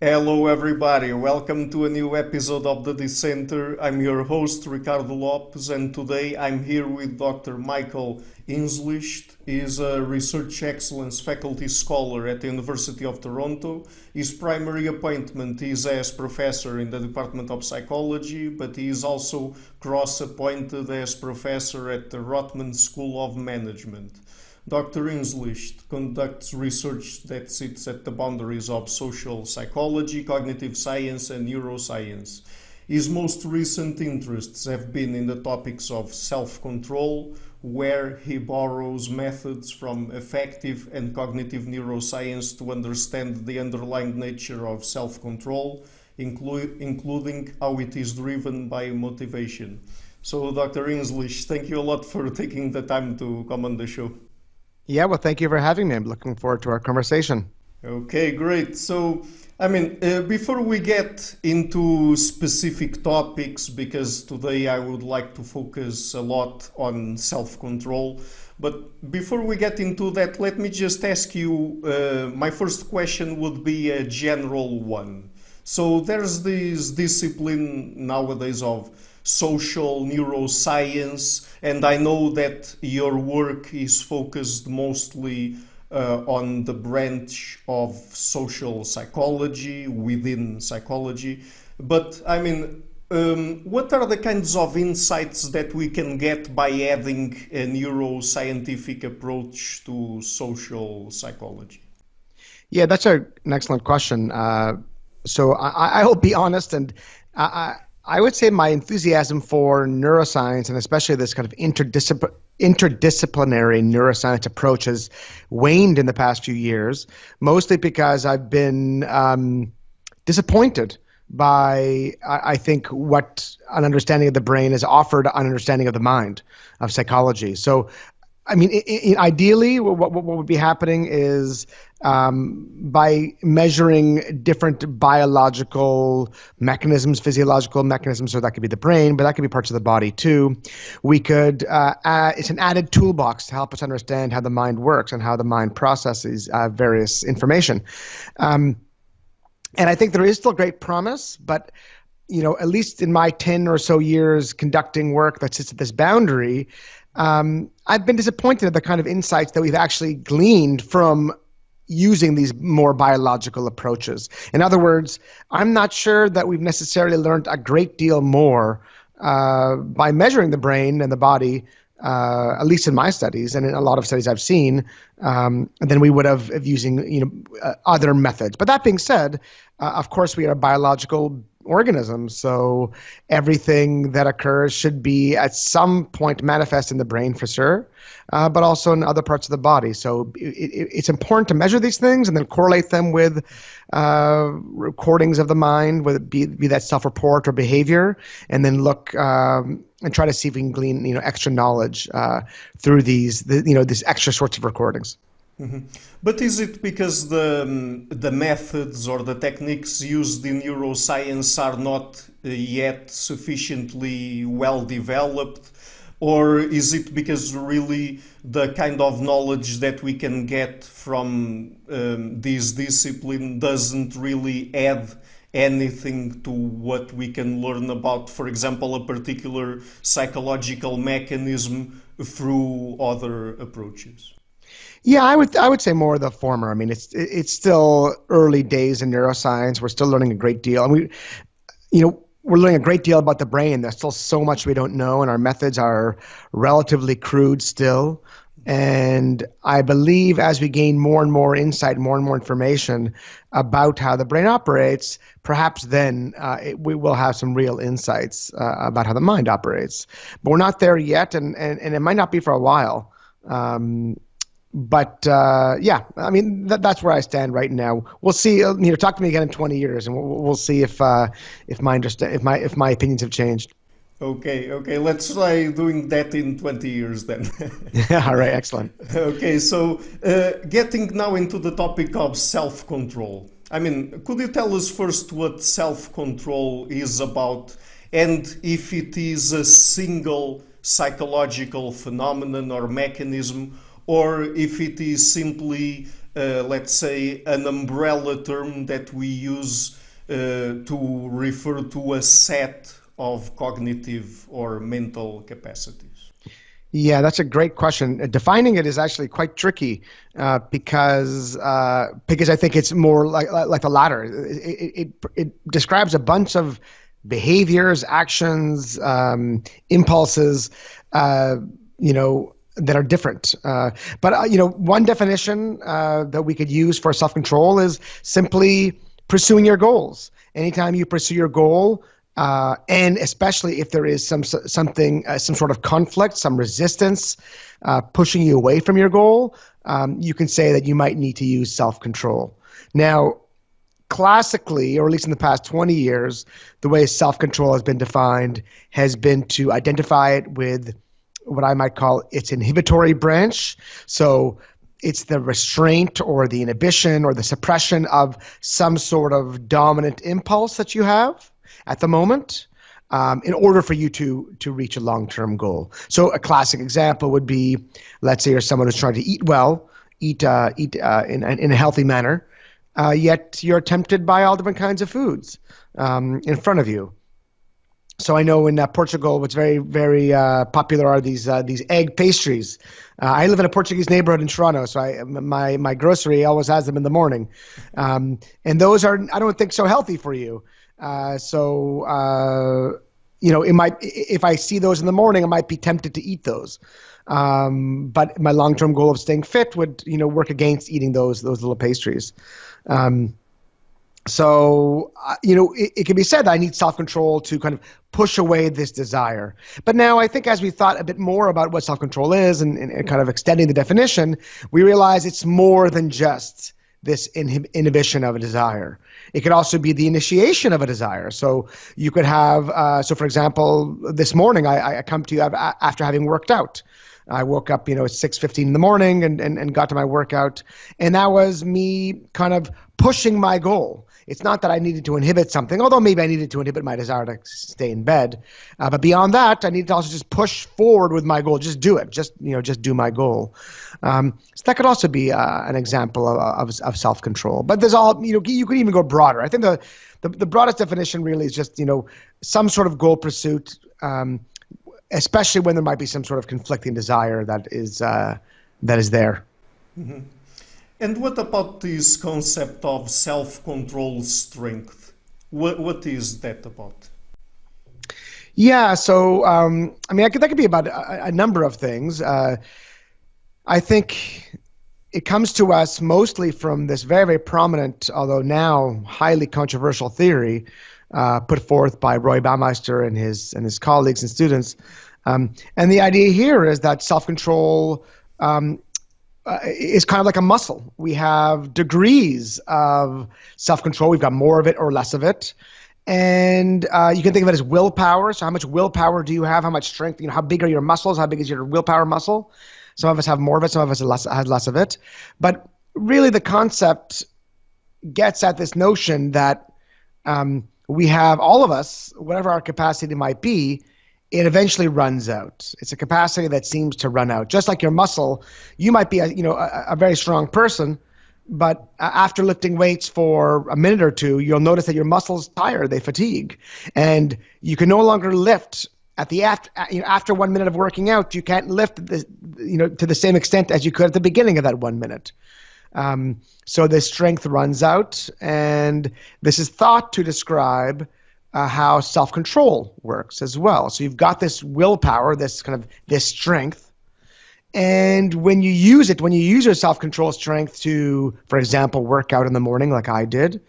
Hello, everybody. Welcome to a new episode of the Dissenter. I'm your host, Ricardo Lopes, and today I'm here with Dr. Michael Inzlicht. He is a Research Excellence Faculty Scholar at the University of Toronto. His primary appointment is as professor in the Department of Psychology, but he is also cross-appointed as professor at the Rotman School of Management. Dr. Inzlicht conducts research that sits at the boundaries of social psychology, cognitive science, and neuroscience. His most recent interests have been in the topics of self-control, where he borrows methods from affective and cognitive neuroscience to understand the underlying nature of self-control, including how it is driven by motivation. So, Dr. Inzlicht, thank you a lot for taking the time to come on the show. Yeah, well, thank you for having me. I'm looking forward to our conversation. Okay, great. So, before we get into specific topics, because today I would like to focus a lot on self-control, but before we get into that, let me just ask you, my first question would be a general one. So there's this discipline nowadays of social neuroscience, and I know that your work is focused mostly on the branch of social psychology within psychology. But what are the kinds of insights that we can get by adding a neuroscientific approach to social psychology? Yeah, that's an excellent question. So I will be honest, and I would say my enthusiasm for neuroscience, and especially this kind of interdisciplinary neuroscience approach, has waned in the past few years, mostly because I've been disappointed by, I think, what an understanding of the brain has offered an understanding of the mind, of psychology. So, ideally, what would be happening is by measuring different biological mechanisms, physiological mechanisms, so that could be the brain, but that could be parts of the body too. We could, it's an added toolbox to help us understand how the mind works and how the mind processes various information. And I think there is still great promise, but at least in my 10 or so years conducting work that sits at this boundary, I've been disappointed at the kind of insights that we've actually gleaned from using these more biological approaches. In other words, I'm not sure that we've necessarily learned a great deal more by measuring the brain and the body, at least in my studies and in a lot of studies I've seen, than we would have of using other methods. But that being said, of course, we are biological organisms, so everything that occurs should be at some point manifest in the brain for sure, but also in other parts of the body. So it's important to measure these things and then correlate them with recordings of the mind, whether it be that self-report or behavior, and then look and try to see if we can glean extra knowledge through these extra sorts of recordings. Mm-hmm. But is it because the methods or the techniques used in neuroscience are not yet sufficiently well developed? Or is it because really the kind of knowledge that we can get from this discipline doesn't really add anything to what we can learn about, for example, a particular psychological mechanism through other approaches? Yeah, I would say more of the former. I mean, it's still early days in neuroscience. We're still learning a great deal, and we're learning a great deal about the brain. There's still so much we don't know, and our methods are relatively crude still. And I believe as we gain more and more insight, more and more information about how the brain operates, perhaps then we will have some real insights about how the mind operates. But we're not there yet, and it might not be for a while. But that's where I stand right now. We'll see. Talk to me again in 20 years, and we'll see if my opinions have changed. Okay. Let's try doing that in 20 years then. All right, excellent. Okay, so getting now into the topic of self-control. Could you tell us first what self-control is about, and if it is a single psychological phenomenon or mechanism, or if it is simply let's say, an umbrella term that we use to refer to a set of cognitive or mental capacities? Yeah, that's a great question. Defining it is actually quite tricky because I think it's more like the latter. It describes a bunch of behaviors, actions, impulses, that are different. But one definition that we could use for self-control is simply pursuing your goals. Anytime you pursue your goal, and especially if there is some sort of conflict, some resistance, pushing you away from your goal, you can say that you might need to use self-control. Now, classically, or at least in the past 20 years, the way self-control has been defined has been to identify it with what I might call its inhibitory branch. So it's the restraint or the inhibition or the suppression of some sort of dominant impulse that you have at the moment in order for you to reach a long-term goal. So a classic example would be, let's say you're someone who's trying to eat well, eat in a healthy manner, yet you're tempted by all different kinds of foods in front of you. So I know in Portugal, what's very, very popular are these egg pastries. I live in a Portuguese neighborhood in Toronto, so my grocery always has them in the morning, and those are, I don't think, so healthy for you. It might, if I see those in the morning, I might be tempted to eat those. But my long-term goal of staying fit would, work against eating those little pastries. It can be said that I need self-control to kind of push away this desire. But now I think as we thought a bit more about what self-control is and kind of extending the definition, we realize it's more than just this inhibition of a desire. It could also be the initiation of a desire. So you could have, for example, this morning I come to you after having worked out. I woke up, at 6:15 in the morning and got to my workout. And that was me kind of pushing my goal. It's not that I needed to inhibit something, although maybe I needed to inhibit my desire to stay in bed. But beyond that, I needed to also just push forward with my goal. Just do it. Just do my goal. So that could also be an example of self-control. But there's all, you could even go broader. I think the broadest definition really is just, some sort of goal pursuit, especially when there might be some sort of conflicting desire that is there. Mm-hmm. And what about this concept of self-control strength? What is that about? Yeah, so that could be about a number of things. I think it comes to us mostly from this very, very prominent, although now highly controversial theory put forth by Roy Baumeister and his colleagues and students. And the idea here is that self-control is kind of like a muscle. We have degrees of self-control. We've got more of it or less of it. And you can think of it as willpower. So how much willpower do you have? How much strength? How big are your muscles? How big is your willpower muscle? Some of us have more of it. Some of us have less of it. But really the concept gets at this notion that we have, all of us, whatever our capacity might be, it eventually runs out. It's a capacity that seems to run out. Just like your muscle, you might be a very strong person, but after lifting weights for a minute or two, you'll notice that your muscles tire, they fatigue, and you can no longer lift after 1 minute of working out. You can't lift to the same extent as you could at the beginning of that 1 minute. So the strength runs out, and this is thought to describe how self-control works as well. So you've got this willpower, this strength, and when you use your self-control strength to, for example, work out in the morning like I did,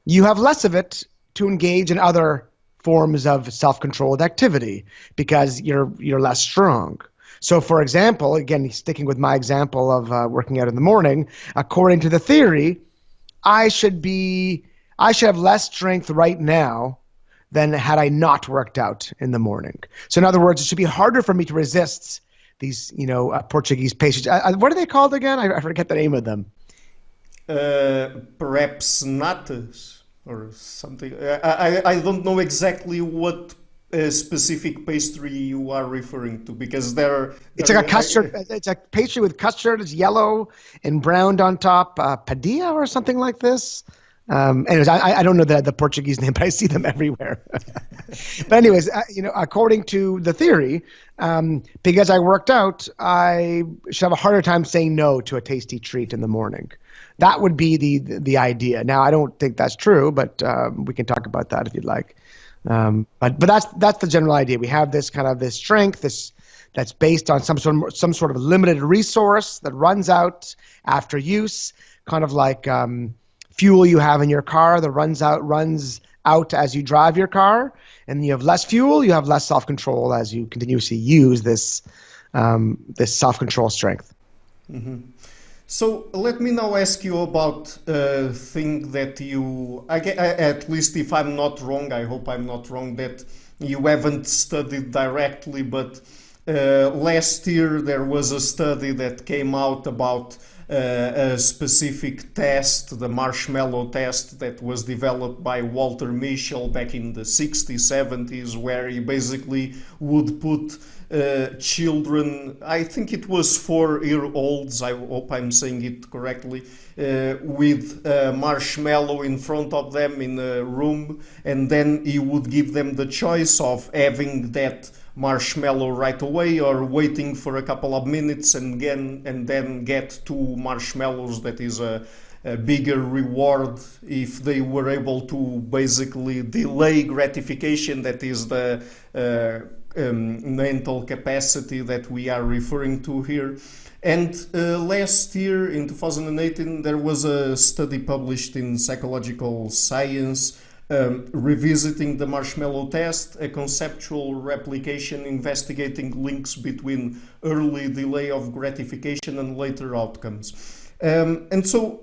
you have less of it to engage in other forms of self-controlled activity because you're less strong. So, for example, again, sticking with my example of working out in the morning, according to the theory, I should have less strength right now than had I not worked out in the morning. So in other words, it should be harder for me to resist these, Portuguese pastries. What are they called again? I forget the name of them. Perhaps natas or something. I don't know exactly what specific pastry you are referring to? Because It's like a custard. It's a pastry with custard. It's yellow and browned on top. Padilla or something like this. Anyways, I don't know the Portuguese name, but I see them everywhere. But anyways, according to the theory, because I worked out, I should have a harder time saying no to a tasty treat in the morning. That would be the idea. Now, I don't think that's true, but we can talk about that if you'd like. But that's the general idea. We have this strength, that's based on some sort of limited resource that runs out after use, kind of like fuel you have in your car that runs out as you drive your car, and you have less fuel, you have less self-control as you continuously use this self-control strength. Mm-hmm. So let me now ask you about a thing that at least if I'm not wrong, I hope I'm not wrong, that you haven't studied directly, but last year there was a study that came out about a specific test, the marshmallow test, that was developed by Walter Mischel back in the 60s, 70s, where he basically would put children, I think it was 4-year-olds, I hope I'm saying it correctly, with marshmallow in front of them in a room, and then he would give them the choice of having that marshmallow right away or waiting for a couple of minutes and then get 2 marshmallows. That is a bigger reward if they were able to basically delay gratification, that is the mental capacity that we are referring to here. And last year in 2018 there was a study published in Psychological Science revisiting the marshmallow test, a conceptual replication investigating links between early delay of gratification and later outcomes. And so,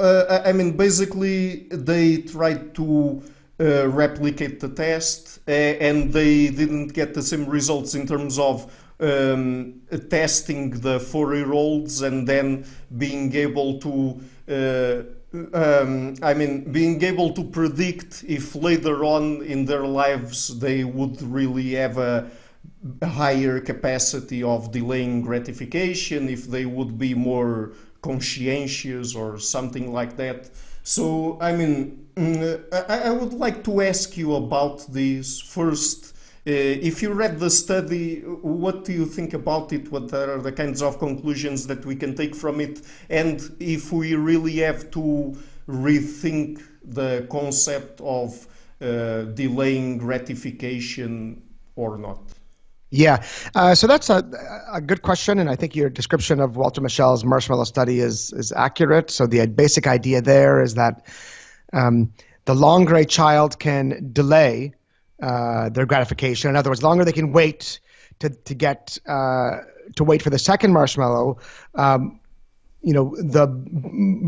basically they tried to replicate the test and they didn't get the same results in terms of testing the 4-year-olds and then being able to being able to predict if later on in their lives they would really have a higher capacity of delaying gratification, if they would be more conscientious or something like that. So, I would like to ask you about this first. If you read the study, what do you think about it? What are the kinds of conclusions that we can take from it? And if we really have to rethink the concept of delaying gratification or not? Yeah, so that's a good question, and I think your description of Walter Mischel's marshmallow study is accurate. So the basic idea there is that the longer a child can delay their gratification, in other words, the longer they can wait to wait for the second marshmallow, the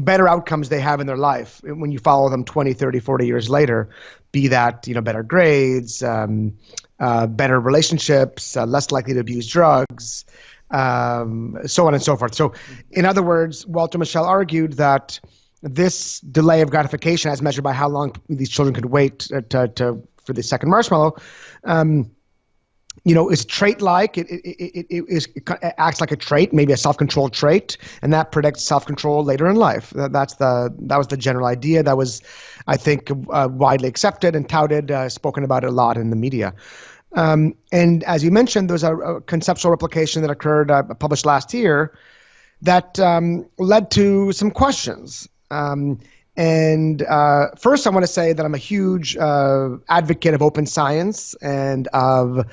better outcomes they have in their life when you follow them 20, 30, 40 years later, be that, better grades, better relationships, less likely to abuse drugs, so on and so forth. So in other words, Walter Mischel argued that this delay of gratification, as measured by how long these children could wait for the second marshmallow, is trait-like. It acts like a trait, maybe a self-control trait, and that predicts self-control later in life. That was the general idea. That was, I think, widely accepted and touted, spoken about a lot in the media. And as you mentioned, there was a conceptual replication that occurred, published last year, that led to some questions. And first, I want to say that I'm a huge advocate of open science and of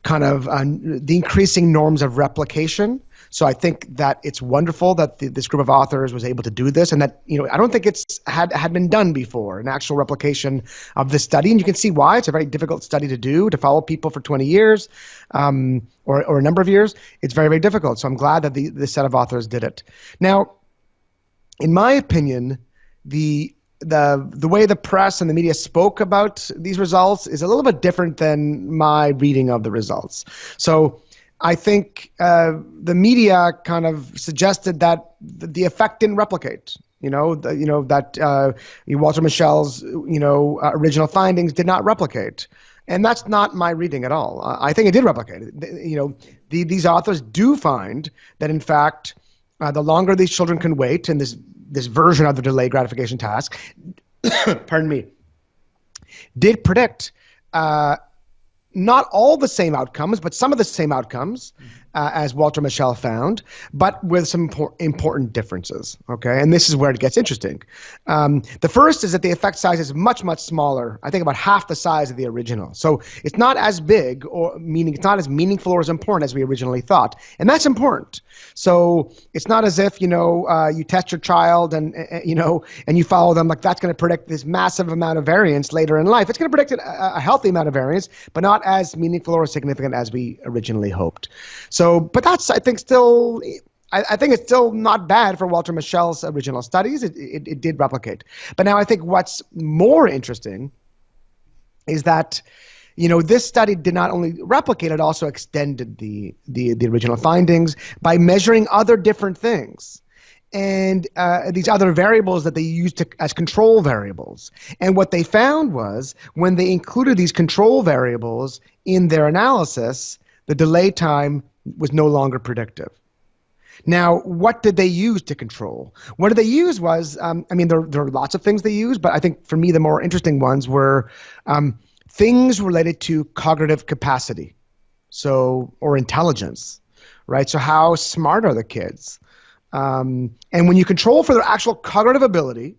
kind of the increasing norms of replication. So I think that it's wonderful that this group of authors was able to do this, and that I don't think it's had been done before, an actual replication of this study. And you can see why. It's a very difficult study to do, to follow people for 20 years or a number of years. It's very, very difficult. So I'm glad that this set of authors did it. Now, in my opinion, the way the press and the media spoke about these results is a little bit different than my reading of the results. So I think the media kind of suggested that the effect didn't replicate. That Walter Mischel's original findings did not replicate. And that's not my reading at all. I think it did replicate it. These authors do find that, in fact, the longer these children can wait in this version of the delayed gratification task, pardon me, did predict not all the same outcomes, but some of the same outcomes, as Walter Mischel found, but with some important differences. Okay, and this is where it gets interesting. The first is that the effect size is much, much smaller. I think about half the size of the original. So it's not as big, or meaning it's not as meaningful or as important as we originally thought, and that's important. So it's not as if you test your child and you follow them, like that's going to predict this massive amount of variance later in life. It's going to predict a healthy amount of variance, but not as meaningful or significant as we originally hoped. So, but that's, I think, still, I think it's still not bad for Walter Mischel's original studies. It did replicate. But now I think what's more interesting is that, this study did not only replicate, it also extended the original findings by measuring other different things. And these other variables that they used as control variables. And what they found was when they included these control variables in their analysis, the delay time was no longer predictive. Now, what did they use to control? What did they use was, there are lots of things they used, but I think for me the more interesting ones were things related to cognitive capacity, or intelligence, right? So how smart are the kids? And when you control for their actual cognitive ability,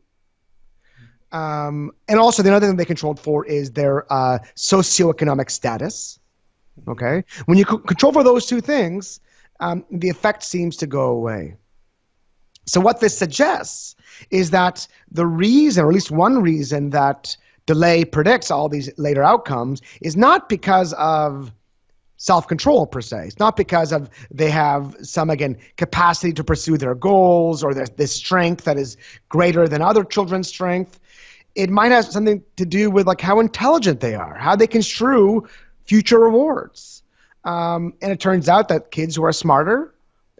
and also the other thing they controlled for is their socioeconomic status. Okay, when you control for those two things, the effect seems to go away. So what this suggests is that the reason, or at least one reason, that delay predicts all these later outcomes is not because of self-control per se. It's not because of they have some, again, capacity to pursue their goals, or this strength that is greater than other children's strength. It might have something to do with like how intelligent they are, how they construe future rewards. And it turns out that kids who are smarter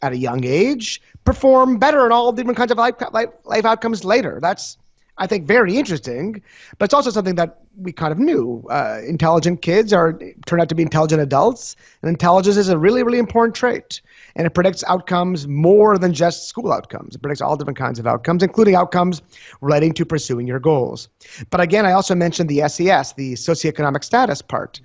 at a young age perform better in all different kinds of life outcomes later. That's, I think, very interesting, but it's also something that we kind of knew. Intelligent kids turn out to be intelligent adults, and intelligence is a really, really important trait. And it predicts outcomes more than just school outcomes. It predicts all different kinds of outcomes, including outcomes relating to pursuing your goals. But again, I also mentioned the SES, the socioeconomic status part.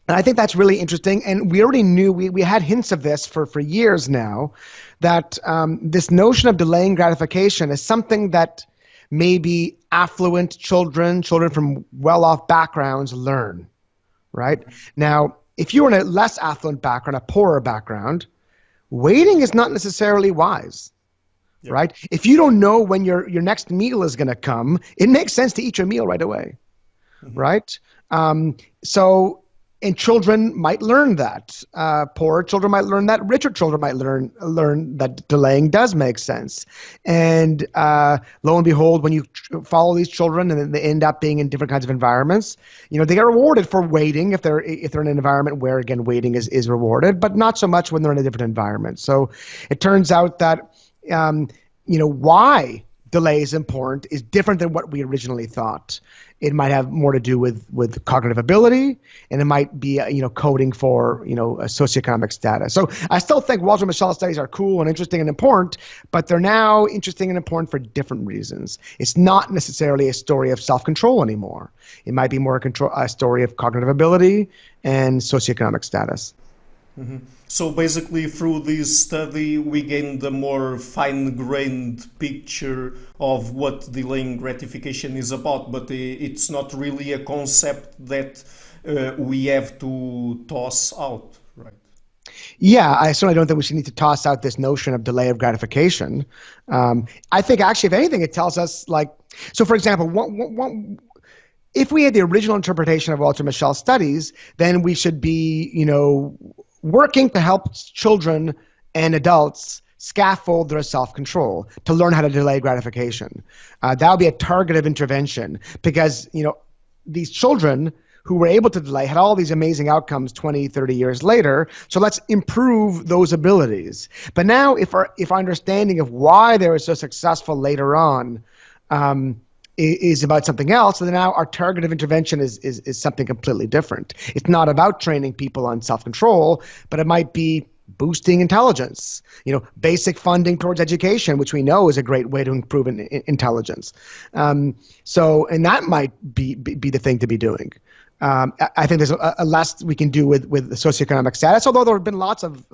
And I think that's really interesting. And we already knew, we had hints of this for years now, that this notion of delaying gratification is something that maybe affluent children from well-off backgrounds learn, right? Now, if you're in a less affluent background, a poorer background, waiting is not necessarily wise, right? If you don't know when your next meal is going to come, it makes sense to eat your meal right away, right? And children might learn that. Poorer children might learn that. Richer children might learn that delaying does make sense. And lo and behold, when you follow these children and then they end up being in different kinds of environments, they get rewarded for waiting if they're in an environment where, again, waiting is rewarded, but not so much when they're in a different environment. So it turns out that why delay is important is different than what we originally thought. It might have more to do with cognitive ability, and it might be coding for a socioeconomic status. So I still think Walter Mischel studies are cool and interesting and important, but they're now interesting and important for different reasons. It's not necessarily a story of self-control anymore. It might be more a story of cognitive ability and socioeconomic status. Mm-hmm. So basically, through this study, we gained a more fine-grained picture of what delaying gratification is about, but it's not really a concept that we have to toss out, right? Yeah, I certainly don't think we should need to toss out this notion of delay of gratification. I think actually, if anything, it tells us, so for example, if we had the original interpretation of Walter Mischel's studies, then we should be, working to help children and adults scaffold their self-control, to learn how to delay gratification. That would be a targeted intervention because, these children who were able to delay had all these amazing outcomes 20, 30 years later. So let's improve those abilities. But now if our understanding of why they were so successful later on is about something else. So then now our target of intervention is something completely different. It's not about training people on self-control, but it might be boosting intelligence, basic funding towards education, which we know is a great way to improve intelligence. And that might be the thing to be doing. I think there's a less we can do with socioeconomic status, although there have been lots of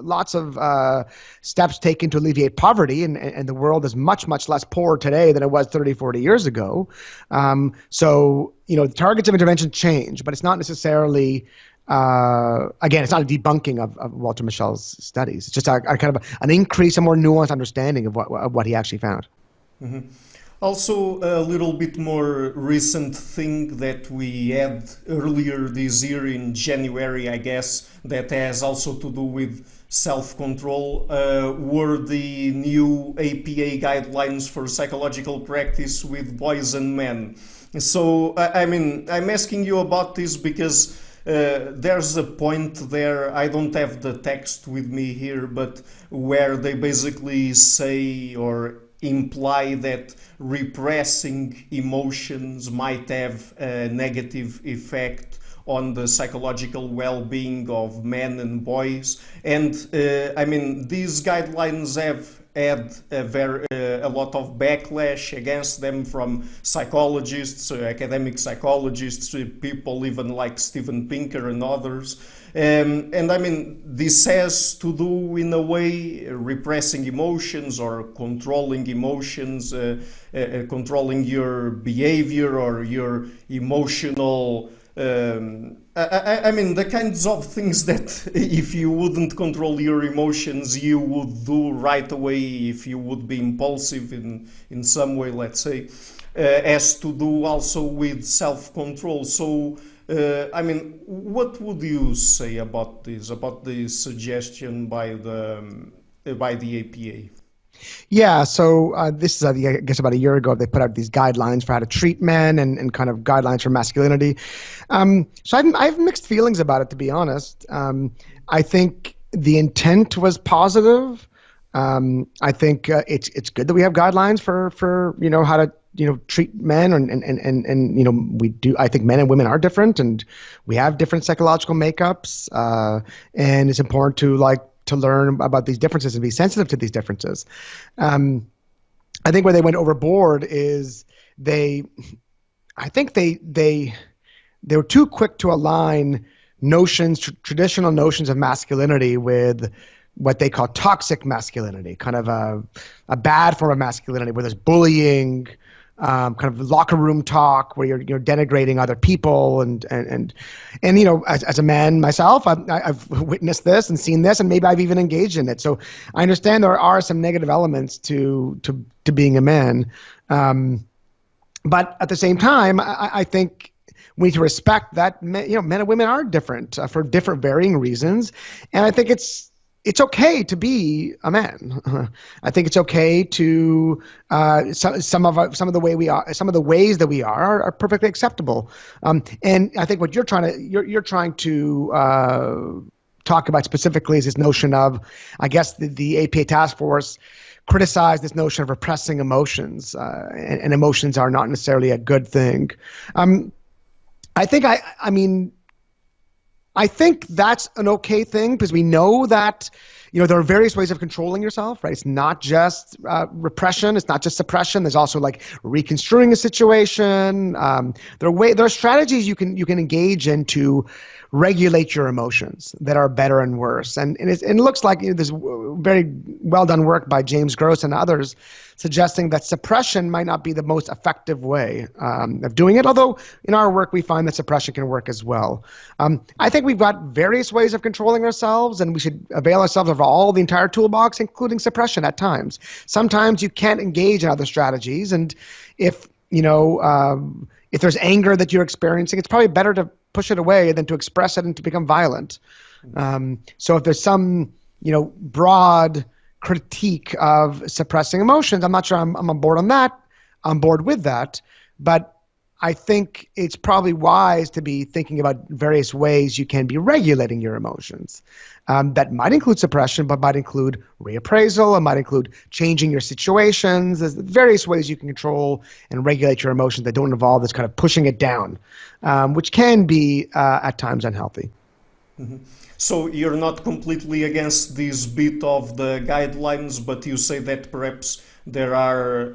steps taken to alleviate poverty, and the world is much less poor today than it was 30, 40 years ago. The targets of intervention change, but it's not necessarily, again, it's not a debunking of Walter Mischel's studies. It's just a kind of an increase, a more nuanced understanding of what he actually found. Mm-hmm. Also, a little bit more recent thing that we had earlier this year in January, I guess, that has also to do with self-control, were the new APA guidelines for psychological practice with boys and men. So, I'm asking you about this because there's a point there, I don't have the text with me here, but where they basically say or imply that repressing emotions might have a negative effect on the psychological well-being of men and boys. And these guidelines have had a lot of backlash against them from psychologists, academic psychologists, people even like Steven Pinker and others. This has to do, in a way, repressing emotions or controlling emotions, controlling your behavior or your emotional the kinds of things that if you wouldn't control your emotions, you would do right away if you would be impulsive in some way, let's say, has to do also with self-control. So, what would you say about this suggestion by the APA? Yeah, so this is, I guess, about a year ago, they put out these guidelines for how to treat men and kind of guidelines for masculinity. So I have mixed feelings about it, to be honest. I think the intent was positive. I think it's good that we have guidelines for how to treat men and we do. I think men and women are different and we have different psychological makeups, and it's important to learn about these differences and be sensitive to these differences. I think where they went overboard is they were too quick to align traditional notions of masculinity with what they call toxic masculinity, kind of a bad form of masculinity where there's bullying, kind of locker room talk where you're denigrating other people and as a man myself, I've witnessed this and seen this, and maybe I've even engaged in it. So I understand there are some negative elements to being a man, but at the same time, I think we need to respect that men and women are different for different varying reasons, and I think it's okay to be a man. I think it's okay to some of the ways that we are perfectly acceptable. And I think what you're trying to talk about specifically is this notion of, I guess the APA task force criticized this notion of repressing emotions, and emotions are not necessarily a good thing. I think that's an okay thing because we know that there are various ways of controlling yourself, right? It's not just repression, it's not just suppression. There's also like reconstruing a situation. There are strategies you can engage in to regulate your emotions that are better and worse. And it looks like there's very well done work by James Gross and others suggesting that suppression might not be the most effective way of doing it, although in our work we find that suppression can work as well. I think we've got various ways of controlling ourselves, and we should avail ourselves of the entire toolbox, including suppression at times. Sometimes you can't engage in other strategies, and if there's anger that you're experiencing, it's probably better to push it away than to express it and to become violent. So if there's some, broad critique of suppressing emotions, I'm not sure I'm on board on that. I'm bored with that. But I think it's probably wise to be thinking about various ways you can be regulating your emotions. That might include suppression, but might include reappraisal. It might include changing your situations. There's various ways you can control and regulate your emotions that don't involve this kind of pushing it down, which can be at times unhealthy. Mm-hmm. So you're not completely against this bit of the guidelines, but you say that perhaps there are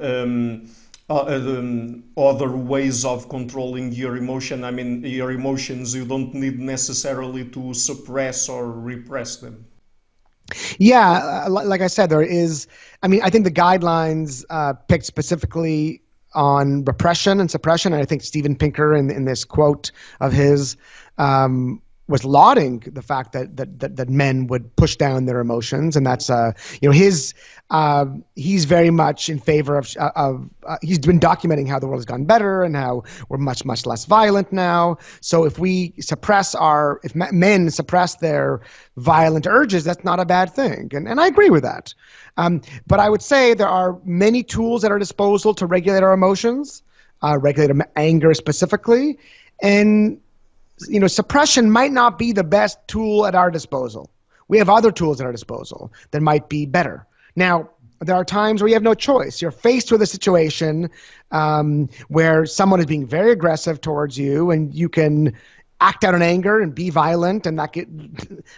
other ways of controlling your emotion. I mean, your emotions, you don't need necessarily to suppress or repress them. Yeah, like I said, there is, I mean, I think the guidelines picked specifically on repression and suppression. And I think Steven Pinker in this quote of his was lauding the fact that men would push down their emotions, and that's he's very much in favor of he's been documenting how the world has gone better and how we're much less violent now. So if men suppress their violent urges, that's not a bad thing, and I agree with that. But I would say there are many tools at our disposal to regulate our emotions, regulate anger specifically, and suppression might not be the best tool at our disposal. We have other tools at our disposal that might be better. Now, there are times where you have no choice. You're faced with a situation where someone is being very aggressive towards you, and you can act out in anger and be violent, and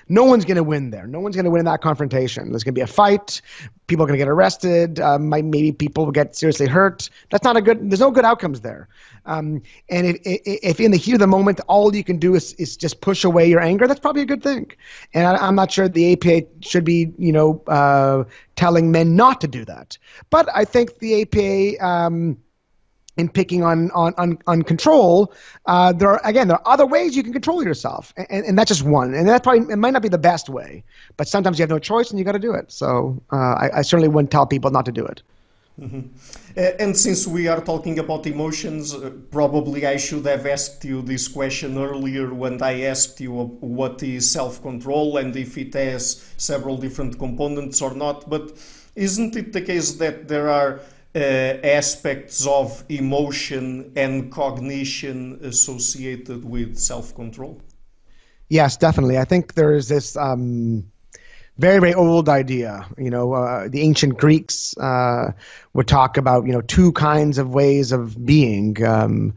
no one's going to win there. No one's going to win in that confrontation. There's going to be a fight. People are going to get arrested. Maybe people will get seriously hurt. There's no good outcomes there. And if in the heat of the moment, all you can do is just push away your anger, that's probably a good thing. And I'm not sure the APA should be, telling men not to do that. But I think the APA, in picking on control, there are other ways you can control yourself, and that's just one. And it might not be the best way, but sometimes you have no choice and you got to do it. So I certainly wouldn't tell people not to do it. Mm-hmm. And since we are talking about emotions, probably I should have asked you this question earlier when I asked you what is self-control and if it has several different components or not. But isn't it the case that there are aspects of emotion and cognition associated with self-control? Yes, definitely. I think there is this very, very old idea. The ancient Greeks would talk about, two kinds of ways of being. You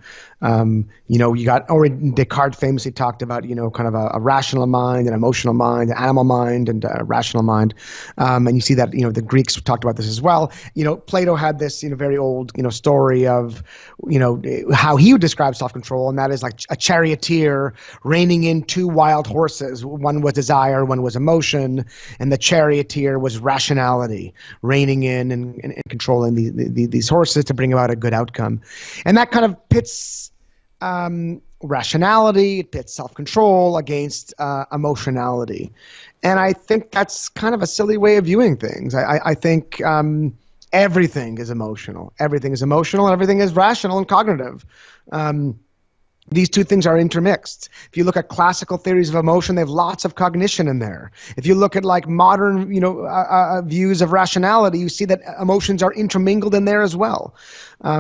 got, or Descartes famously talked about, kind of a rational mind, an emotional mind, an animal mind, and a rational mind. And you see that, the Greeks talked about this as well. Plato had this, very old, story of, how he would describe self-control, and that is like a charioteer reining in two wild horses. One was desire, one was emotion, and the charioteer was rationality, reining in and controlling these horses to bring about a good outcome. And that kind of pits rationality, it pits self-control against emotionality. And I think that's kind of a silly way of viewing things. I think everything is emotional. Everything is emotional, and everything is rational and cognitive. These two things are intermixed. If you look at classical theories of emotion, they have lots of cognition in there. If you look at like modern, views of rationality, you see that emotions are intermingled in there as well.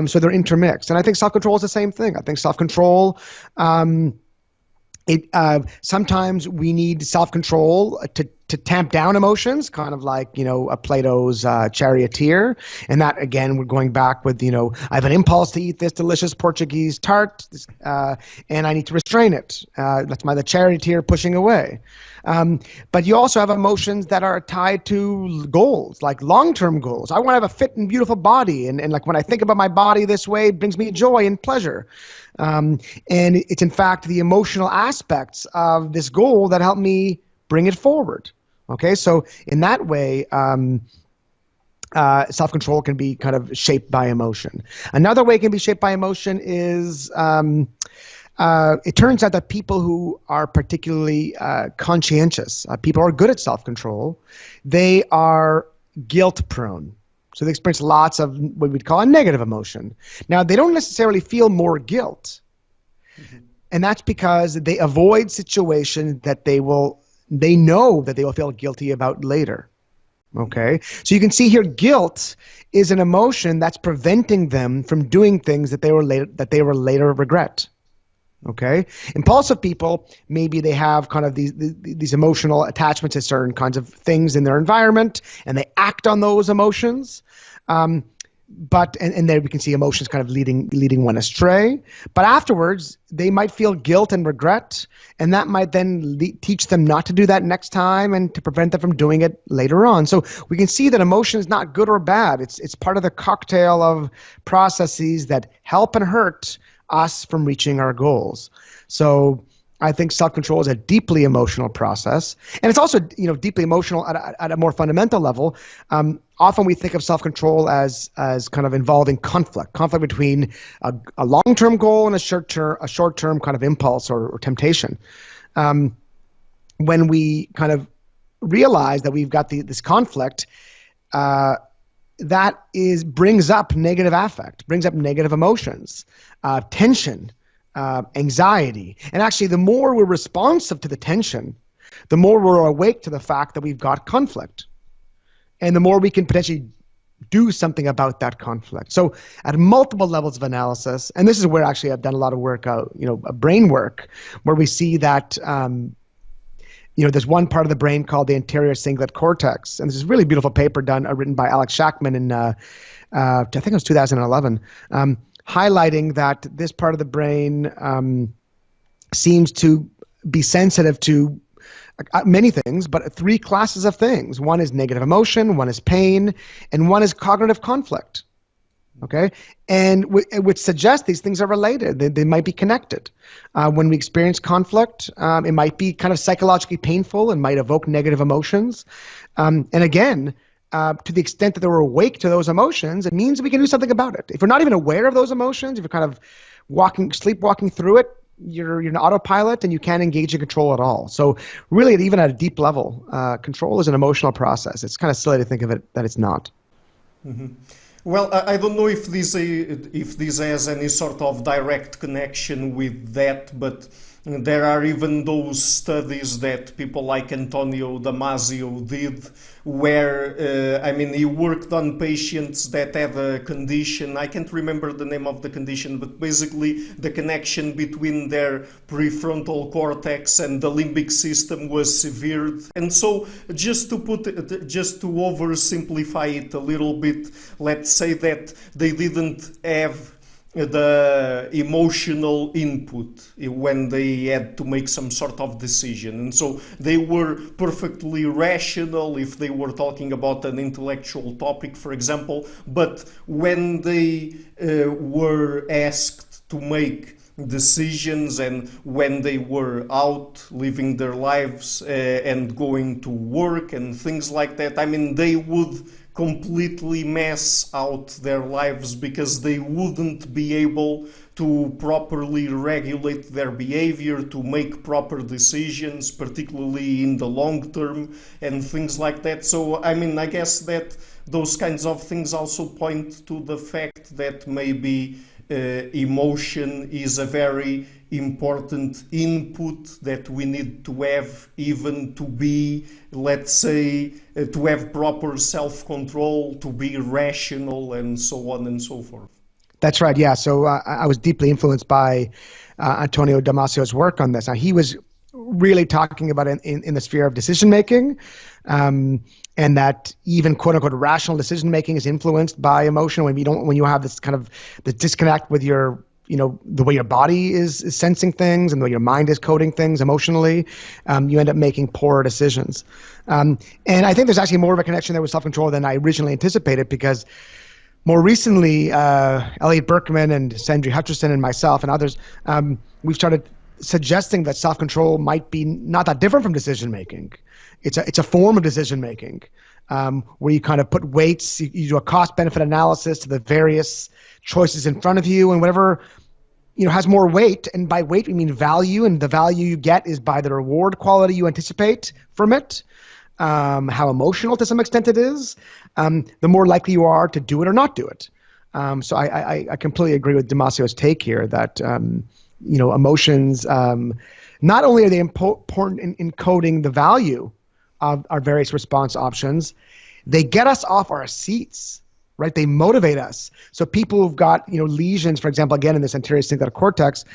So they're intermixed. And I think self-control is the same thing. I think self-control, sometimes we need self-control to tamp down emotions, kind of like, a Plato's charioteer. And that, again, we're going back with, I have an impulse to eat this delicious Portuguese tart, and I need to restrain it. That's the charioteer pushing away. But you also have emotions that are tied to goals, like long-term goals. I want to have a fit and beautiful body. And like when I think about my body this way, it brings me joy and pleasure. And it's, in fact, the emotional aspects of this goal that help me bring it forward. Okay, so in that way, self-control can be kind of shaped by emotion. Another way it can be shaped by emotion is it turns out that people who are particularly conscientious, people who are good at self-control, they are guilt-prone. So they experience lots of what we'd call a negative emotion. Now, they don't necessarily feel more guilt. Mm-hmm. And that's because they avoid situations that they know that they will feel guilty about later. Okay, so you can see here, guilt is an emotion that's preventing them from doing things that they will later regret. Okay, impulsive people, maybe they have kind of these emotional attachments to certain kinds of things in their environment, and they act on those emotions. But then we can see emotions kind of leading one astray. But afterwards, they might feel guilt and regret, and that might then teach them not to do that next time and to prevent them from doing it later on. So we can see that emotion is not good or bad. It's part of the cocktail of processes that help and hurt us from reaching our goals. So I think self-control is a deeply emotional process, and it's also deeply emotional at a more fundamental level. Often we think of self-control as kind of involving conflict between a long-term goal and a short-term kind of impulse or temptation. When we kind of realize that we've got this conflict, that brings up negative affect, brings up negative emotions, tension, anxiety. And actually, the more we're responsive to the tension, the more we're awake to the fact that we've got conflict. And the more we can potentially do something about that conflict. So at multiple levels of analysis, and this is where actually I've done a lot of work, brain work, where we see that there's one part of the brain called the anterior cingulate cortex. And this is a really beautiful paper written by Alex Shackman in, I think it was 2011, highlighting that this part of the brain seems to be sensitive to many things, but three classes of things. One is negative emotion, one is pain, and one is cognitive conflict. Okay, and which suggests these things are related. They might be connected. When we experience conflict, it might be kind of psychologically painful and might evoke negative emotions. And again, to the extent that we're awake to those emotions, it means we can do something about it. If we're not even aware of those emotions, if you're kind of sleepwalking through it, you're an autopilot and you can't engage in control at all. So really, even at a deep level, control is an emotional process. It's kind of silly to think of it that it's not. Mm-hmm. Well, I don't know if this has any sort of direct connection with that, but there are even those studies that people like Antonio Damasio did, where, he worked on patients that had a condition. I can't remember the name of the condition, but basically the connection between their prefrontal cortex and the limbic system was severed. And so, just to oversimplify it a little bit, let's say that they didn't have the emotional input when they had to make some sort of decision, and so they were perfectly rational if they were talking about an intellectual topic, for example, but when they were asked to make decisions and when they were out living their lives and going to work and things like that, they would completely mess out their lives because they wouldn't be able to properly regulate their behavior, to make proper decisions, particularly in the long term and things like that. So, I guess that those kinds of things also point to the fact that maybe emotion is a very important input that we need to have, even to be, let's say, to have proper self-control, to be rational, and so on and so forth. That's right, yeah. So I was deeply influenced by Antonio Damasio's work on this. Now, he was really talking about it in the sphere of decision-making, and that even quote-unquote rational decision-making is influenced by emotion. When you have this kind of the disconnect with your, the way your body is sensing things and the way your mind is coding things emotionally, you end up making poorer decisions. And I think there's actually more of a connection there with self-control than I originally anticipated, because more recently, Elliot Berkman and Sandri Hutcherson and myself and others, we've started suggesting that self-control might be not that different from decision-making. It's a form of decision-making, where you kind of put weights, you do a cost-benefit analysis to the various choices in front of you, and whatever has more weight, and by weight we mean value, and the value you get is by the reward quality you anticipate from it, how emotional to some extent it is, the more likely you are to do it or not do it. So I completely agree with Damasio's take here that emotions, not only are they important in coding the value of our various response options, they get us off our seats, right? They motivate us. So people who've got, lesions, for example, again, in this anterior cingulate cortex,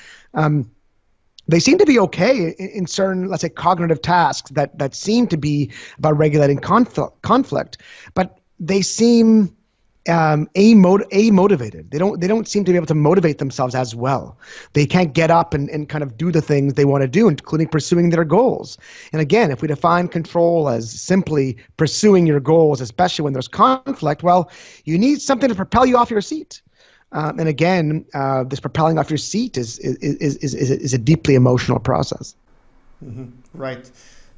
they seem to be okay in certain, let's say, cognitive tasks that seem to be about regulating conflict, but they seem amotivated. They don't seem to be able to motivate themselves as well. They can't get up and kind of do the things they want to do, including pursuing their goals. And again, if we define control as simply pursuing your goals, especially when there's conflict, well, you need something to propel you off your seat. And again, this propelling off your seat is a deeply emotional process. Mm-hmm. Right.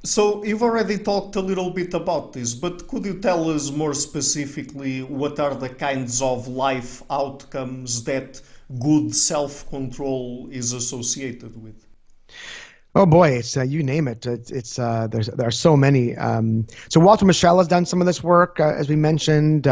So you've already talked a little bit about this, but could you tell us more specifically what are the kinds of life outcomes that good self-control is associated with? Oh boy, it's you name it. There are so many. So Walter Mischel has done some of this work, as we mentioned.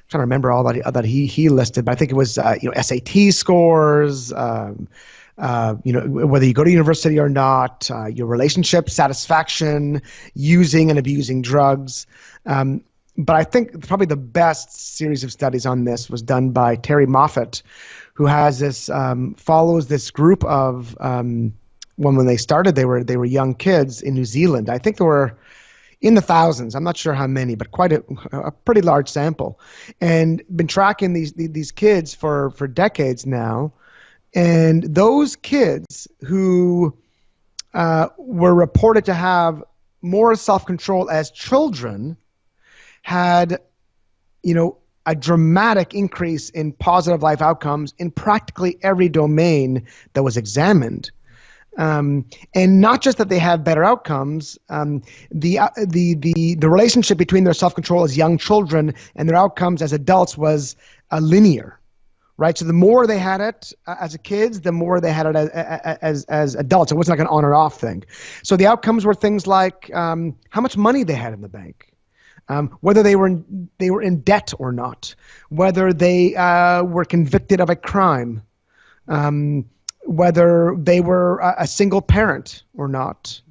Trying to remember all that he listed, but I think it was SAT scores, whether you go to university or not, your relationship satisfaction, using and abusing drugs. But I think probably the best series of studies on this was done by Terry Moffat, who has this follows this group of when they started, they were young kids in New Zealand. I think there were in the thousands. I'm not sure how many, but quite a pretty large sample, and been tracking these kids for decades now. And those kids who were reported to have more self-control as children had, a dramatic increase in positive life outcomes in practically every domain that was examined. And not just that they have better outcomes, the relationship between their self-control as young children and their outcomes as adults was linear, right? So the more they had it as kids, the more they had it as adults. It wasn't like an on or off thing. So the outcomes were things like how much money they had in the bank, whether they were in debt or not, whether they were convicted of a crime, whether they were a single parent or not,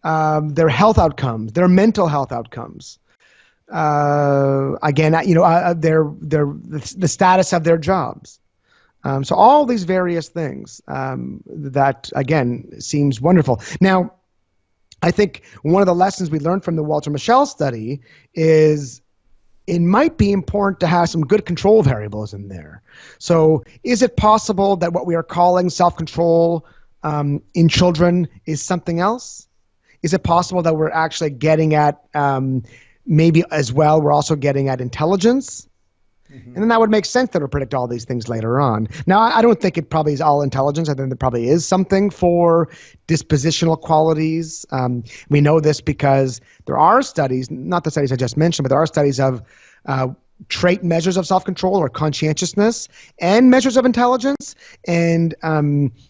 their health outcomes, their mental health outcomes, again, the status of their jobs. So all these various things that, again, seems wonderful. Now, I think one of the lessons we learned from the Walter Mischel study is it might be important to have some good control variables in there. So is it possible that what we are calling self-control in children is something else? Is it possible that we're actually getting at, maybe as well, we're also getting at intelligence? Mm-hmm. And then that would make sense that it'll predict all these things later on. Now, I don't think it probably is all intelligence. I think there probably is something for dispositional qualities. We know this because there are studies, not the studies I just mentioned, but there are studies of trait measures of self-control or conscientiousness and measures of intelligence. And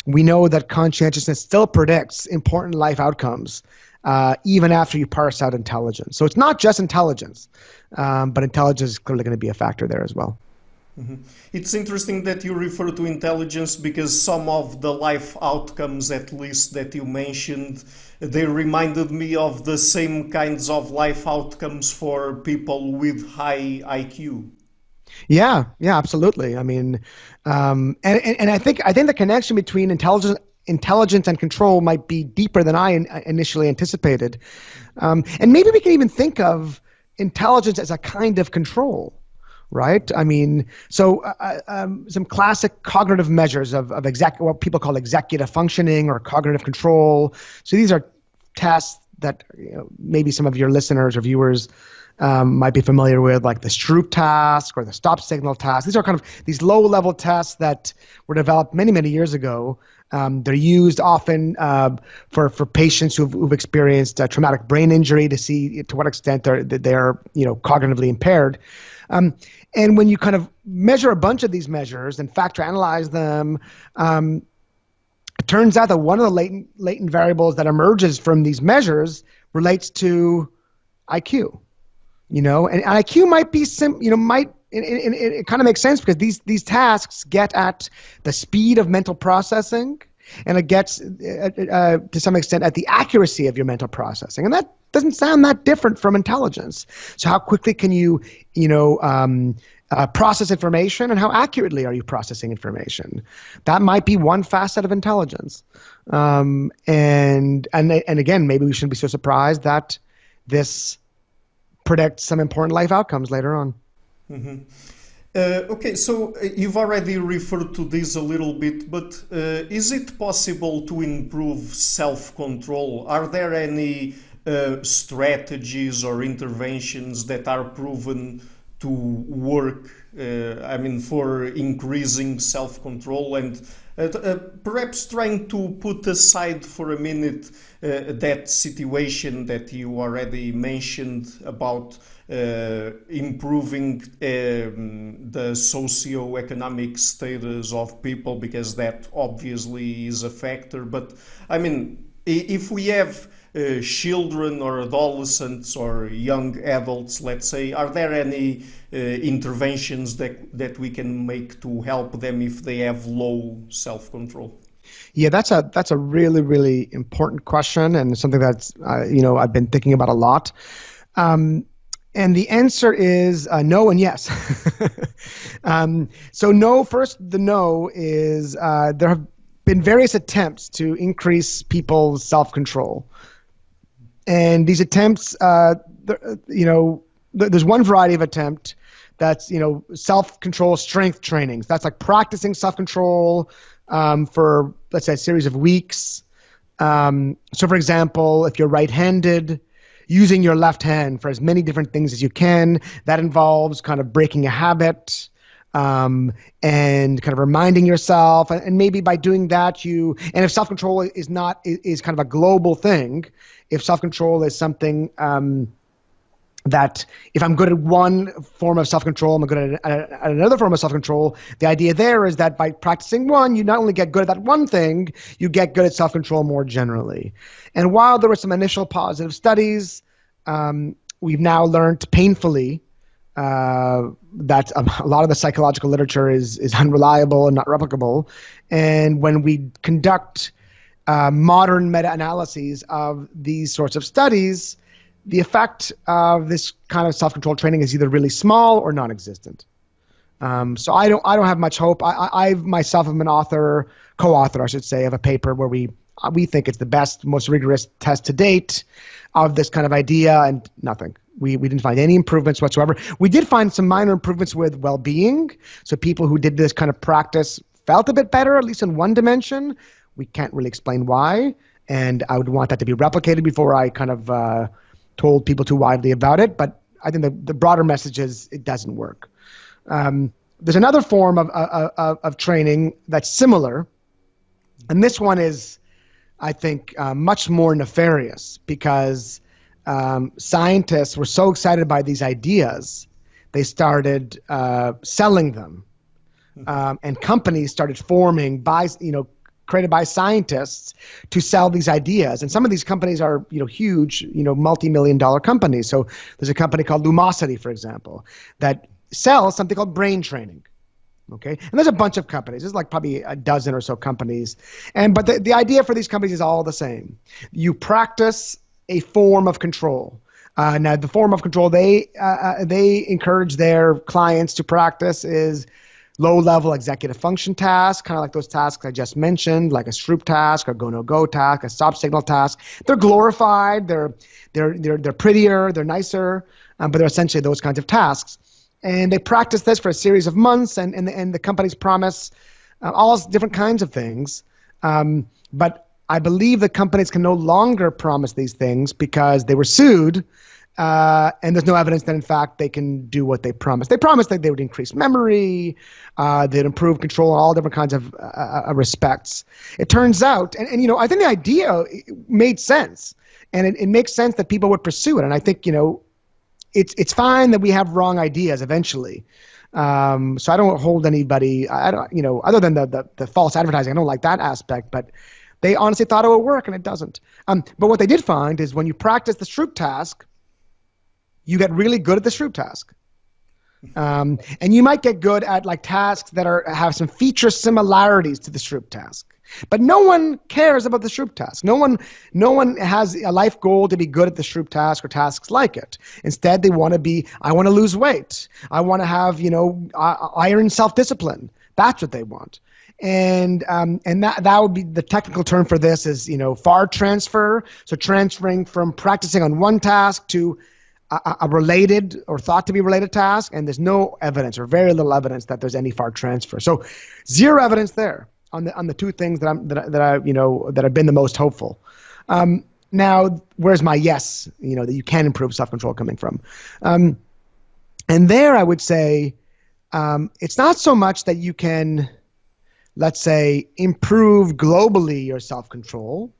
we know that conscientiousness still predicts important life outcomes even after you parse out intelligence. So it's not just intelligence, but intelligence is clearly going to be a factor there as well. Mm-hmm. It's interesting that you refer to intelligence because some of the life outcomes, at least that you mentioned, they reminded me of the same kinds of life outcomes for people with high IQ. Yeah, absolutely. I mean, and I think the connection between intelligence and control might be deeper than I initially anticipated. And maybe we can even think of intelligence as a kind of control, right? I mean, so some classic cognitive measures of what people call executive functioning or cognitive control. So these are tests that maybe some of your listeners or viewers might be familiar with, like the Stroop task or the stop signal task. These are kind of these low-level tests that were developed many, many years ago. They're used often for patients who've experienced traumatic brain injury to see to what extent they're cognitively impaired. And when you kind of measure a bunch of these measures and factor analyze them, it turns out that one of the latent variables that emerges from these measures relates to IQ. And IQ might be it kind of makes sense because these tasks get at the speed of mental processing and it gets to some extent at the accuracy of your mental processing, and that doesn't sound that different from intelligence. So how quickly can you process information, and how accurately are you processing information? That might be one facet of intelligence. And again, maybe we shouldn't be so surprised that this predicts some important life outcomes later on. Mm-hmm. Okay, so you've already referred to this a little bit, but is it possible to improve self-control? Are there any strategies or interventions that are proven to work, for increasing self-control, and perhaps trying to put aside for a minute that situation that you already mentioned about improving the socio-economic status of people, because that obviously is a factor. But I mean, if we have children or adolescents or young adults, let's say, are there any interventions that we can make to help them if they have low self-control? Yeah, that's a really, really important question, and something that's I've been thinking about a lot. And the answer is no and yes. So no, first, the no is there have been various attempts to increase people's self-control. And these attempts, there's one variety of attempt that's, self-control strength trainings. That's like practicing self-control for, let's say, a series of weeks. So, for example, if you're right-handed, using your left hand for as many different things as you can. That involves kind of breaking a habit and kind of reminding yourself. And maybe by doing that, and if self-control is kind of a global thing, if self-control is something that if I'm good at one form of self-control, I'm good at another form of self-control, the idea there is that by practicing one, you not only get good at that one thing, you get good at self-control more generally. And while there were some initial positive studies, we've now learned painfully that a lot of the psychological literature is unreliable and not replicable. And when we conduct modern meta-analyses of these sorts of studies, the effect of this kind of self-control training is either really small or non-existent. So I don't have much hope. I myself am an co-author, I should say, of a paper where we think it's the best, most rigorous test to date of this kind of idea, and nothing. We didn't find any improvements whatsoever. We did find some minor improvements with well-being. So people who did this kind of practice felt a bit better, at least in one dimension. We can't really explain why, and I would want that to be replicated before I kind of told people too widely about it. But I think the broader message is it doesn't work. There's another form of training that's similar, and this one is, I think, much more nefarious, because scientists were so excited by these ideas, they started selling them, and companies started forming created by scientists to sell these ideas. And some of these companies are, huge, multi-million-dollar companies. So there's a company called Lumosity, for example, that sells something called brain training. Okay, and there's a bunch of companies. There's like probably a dozen or so companies, but the idea for these companies is all the same. You practice a form of control. Now, the form of control they encourage their clients to practice is low-level executive function tasks, kind of like those tasks I just mentioned, like a Stroop task, a go-no-go task, a stop signal task. They're glorified. They're prettier. They're nicer, but they're essentially those kinds of tasks. And they practice this for a series of months, and the companies promise all different kinds of things. But I believe the companies can no longer promise these things because they were sued, and there's no evidence that, in fact, they can do what they promised. They promised that they would increase memory, they'd improve control in all different kinds of respects. It turns out, and I think the idea made sense, and it makes sense that people would pursue it. And I think, it's fine that we have wrong ideas eventually. So I don't hold anybody, other than the false advertising. I don't like that aspect, but they honestly thought it would work, and it doesn't. But what they did find is when you practice the Stroop task, you get really good at the Stroop task. And you might get good at like tasks that have some feature similarities to the Stroop task. But no one cares about the Shroop task. No one has a life goal to be good at the Shroop task or tasks like it. Instead, they want to be, I want to lose weight. I want to have, iron self-discipline. That's what they want. And that would be the technical term for this is, far transfer. So transferring from practicing on one task to a related or thought to be related task. And there's no evidence or very little evidence that there's any far transfer. So zero evidence there on the two things that have been the most hopeful. Now, where's my yes? That you can improve self-control coming from, and there I would say it's not so much that you can, let's say, improve globally your self-control,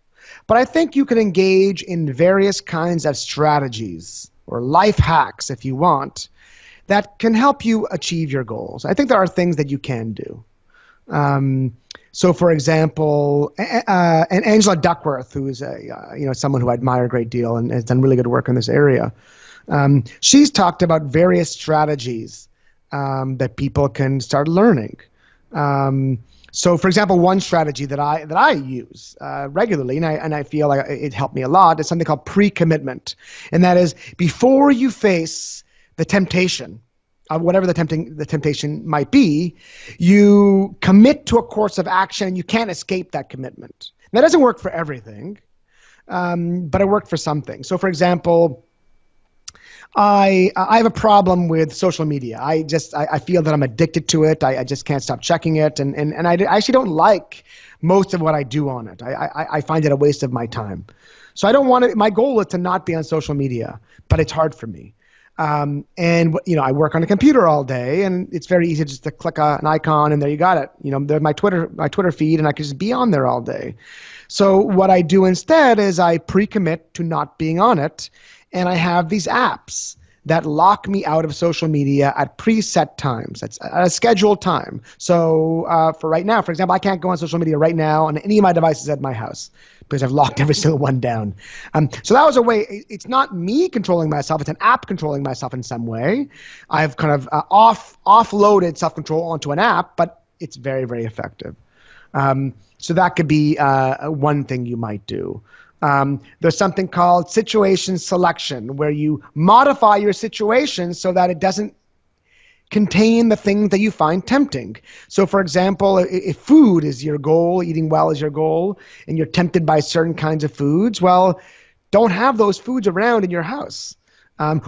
but I think you can engage in various kinds of strategies or life hacks, if you want, that can help you achieve your goals. I think there are things that you can do. So, for example, and Angela Duckworth, who is someone who I admire a great deal and has done really good work in this area, she's talked about various strategies that people can start learning. So, for example, one strategy that I use regularly, and I feel like it helped me a lot, is something called pre-commitment, and that is before you face the temptation. Whatever the temptation might be, you commit to a course of action and you can't escape that commitment. That doesn't work for everything, but it worked for something. So, for example, I have a problem with social media. I feel that I'm addicted to it. I just can't stop checking it, and I actually don't like most of what I do on it. I find it a waste of my time. So I don't want to. My goal is to not be on social media, but it's hard for me. And I work on a computer all day, and it's very easy just to click an icon, and there you got it. There's my Twitter feed, and I can just be on there all day. So what I do instead is I pre-commit to not being on it, and I have these apps that lock me out of social media at preset times. That's at a scheduled time. So for right now, for example, I can't go on social media right now on any of my devices at my house because I've locked every single one down. So that was a way. It's not me controlling myself. It's an app controlling myself in some way. I've kind of offloaded self-control onto an app, but it's very, very effective. So that could be one thing you might do. There's something called situation selection, where you modify your situation so that it doesn't contain the things that you find tempting. So, for example, if food is your goal, eating well is your goal, and you're tempted by certain kinds of foods, well, don't have those foods around in your house,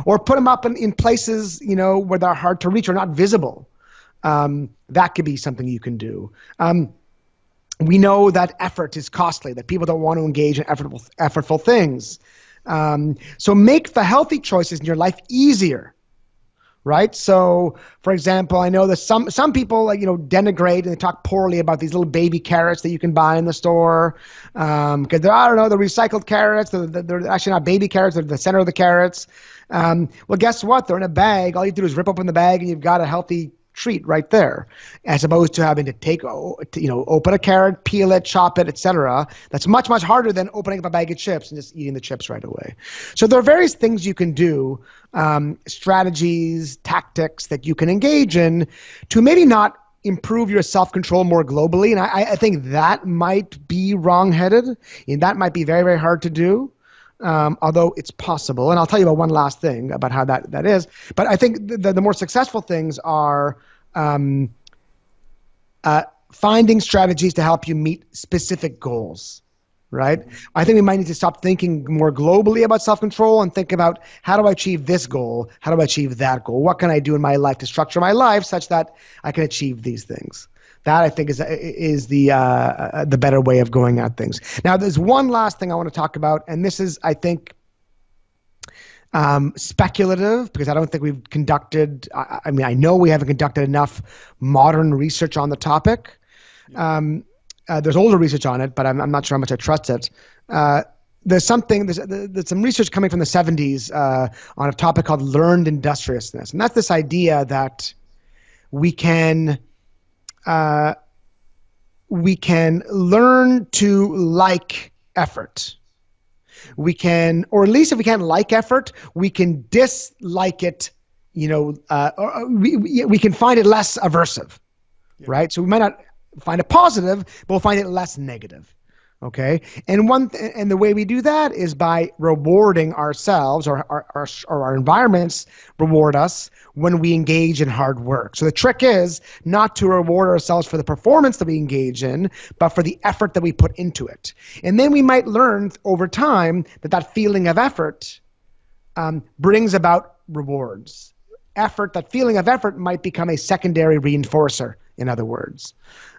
or put them up in places where they're hard to reach or not visible. That could be something you can do. We know that effort is costly, that people don't want to engage in effortful things. So make the healthy choices in your life easier, right? So, for example, I know that some people denigrate and they talk poorly about these little baby carrots that you can buy in the store because they're, the recycled carrots. They're actually not baby carrots. They're the center of the carrots. Well, guess what? They're in a bag. All you do is rip open the bag and you've got a healthy treat right there, as opposed to having to open a carrot, peel it, chop it, etc. That's much, much harder than opening up a bag of chips and just eating the chips right away. So there are various things you can do, strategies, tactics that you can engage in to maybe not improve your self-control more globally. And I think that might be wrong-headed, and that might be very, very hard to do. Although it's possible. And I'll tell you about one last thing about how that is. But I think the more successful things are finding strategies to help you meet specific goals, right? I think we might need to stop thinking more globally about self-control and think about, how do I achieve this goal? How do I achieve that goal? What can I do in my life to structure my life such that I can achieve these things? That, I think, is the better way of going at things. Now, there's one last thing I want to talk about, and this is, I think, speculative, because I don't think we've conducted, I know we haven't conducted enough modern research on the topic. There's older research on it, but I'm not sure how much I trust it. There's some research coming from the 70s on a topic called learned industriousness, and that's this idea that we can learn to like effort. We can, or at least if we can't like effort, we can dislike it, or we can find it less aversive, right? So we might not find it positive, but we'll find it less negative. Okay, and and the way we do that is by rewarding ourselves, or our environments reward us when we engage in hard work. So the trick is not to reward ourselves for the performance that we engage in, but for the effort that we put into it. And then we might learn over time that feeling of effort brings about rewards. That feeling of effort might become a secondary reinforcer, in other words.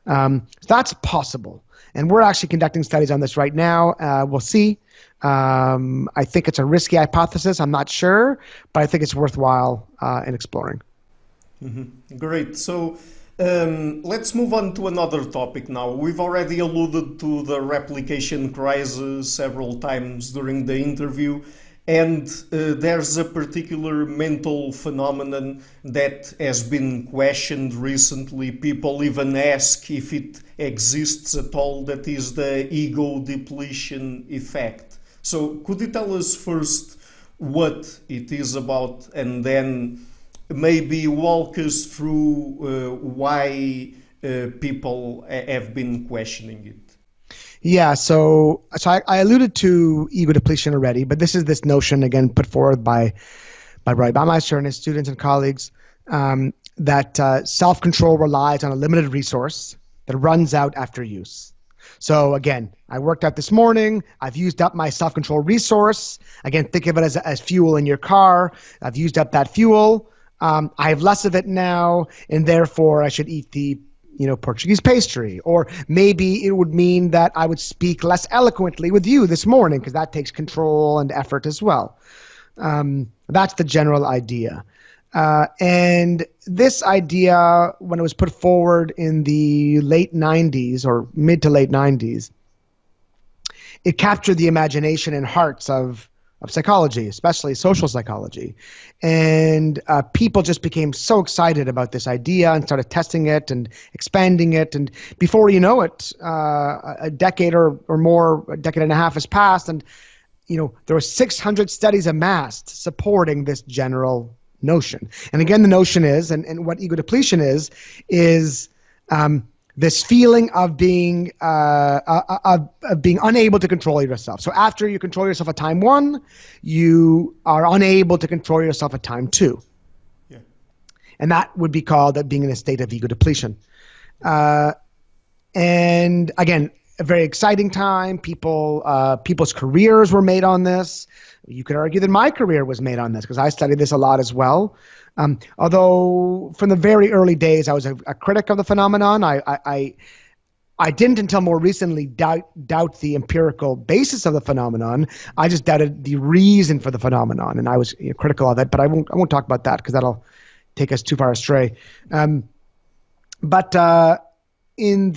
So that's possible. And we're actually conducting studies on this right now. We'll see. I think it's a risky hypothesis. I'm not sure, but I think it's worthwhile in exploring. Mm-hmm. Great. So let's move on to another topic now. We've already alluded to the replication crisis several times during the interview. And there's a particular mental phenomenon that has been questioned recently. People even ask if it exists at all. That is the ego-depletion effect. So could you tell us first what it is about, and then maybe walk us through why people have been questioning it? Yeah, so I alluded to ego depletion already, but this is this notion, again, put forward by Walter Mischel and his students and colleagues, that self-control relies on a limited resource that runs out after use. So again, I worked out this morning, I've used up my self-control resource. Again, think of it as fuel in your car. I've used up that fuel. I have less of it now, and therefore I should eat the Portuguese pastry. Or maybe it would mean that I would speak less eloquently with you this morning, because that takes control and effort as well. That's the general idea. And this idea, when it was put forward in the late 90s or mid to late 90s, it captured the imagination and hearts of psychology, especially social psychology. And people just became so excited about this idea and started testing it and expanding it. And before you know it, a decade or more, a decade and a half has passed, and there were 600 studies amassed supporting this general notion. And again, the notion is, and what ego depletion is this feeling of being unable to control yourself. So after you control yourself at time 1, you are unable to control yourself at time 2. Yeah. And that would be called being in a state of ego depletion. And again, a very exciting time. People's careers were made on this. You could argue that my career was made on this, because I studied this a lot as well. Although from the very early days, I was a critic of the phenomenon. I didn't until more recently doubt the empirical basis of the phenomenon. I just doubted the reason for the phenomenon, and I was critical of it. But I won't talk about that, because that'll take us too far astray. But in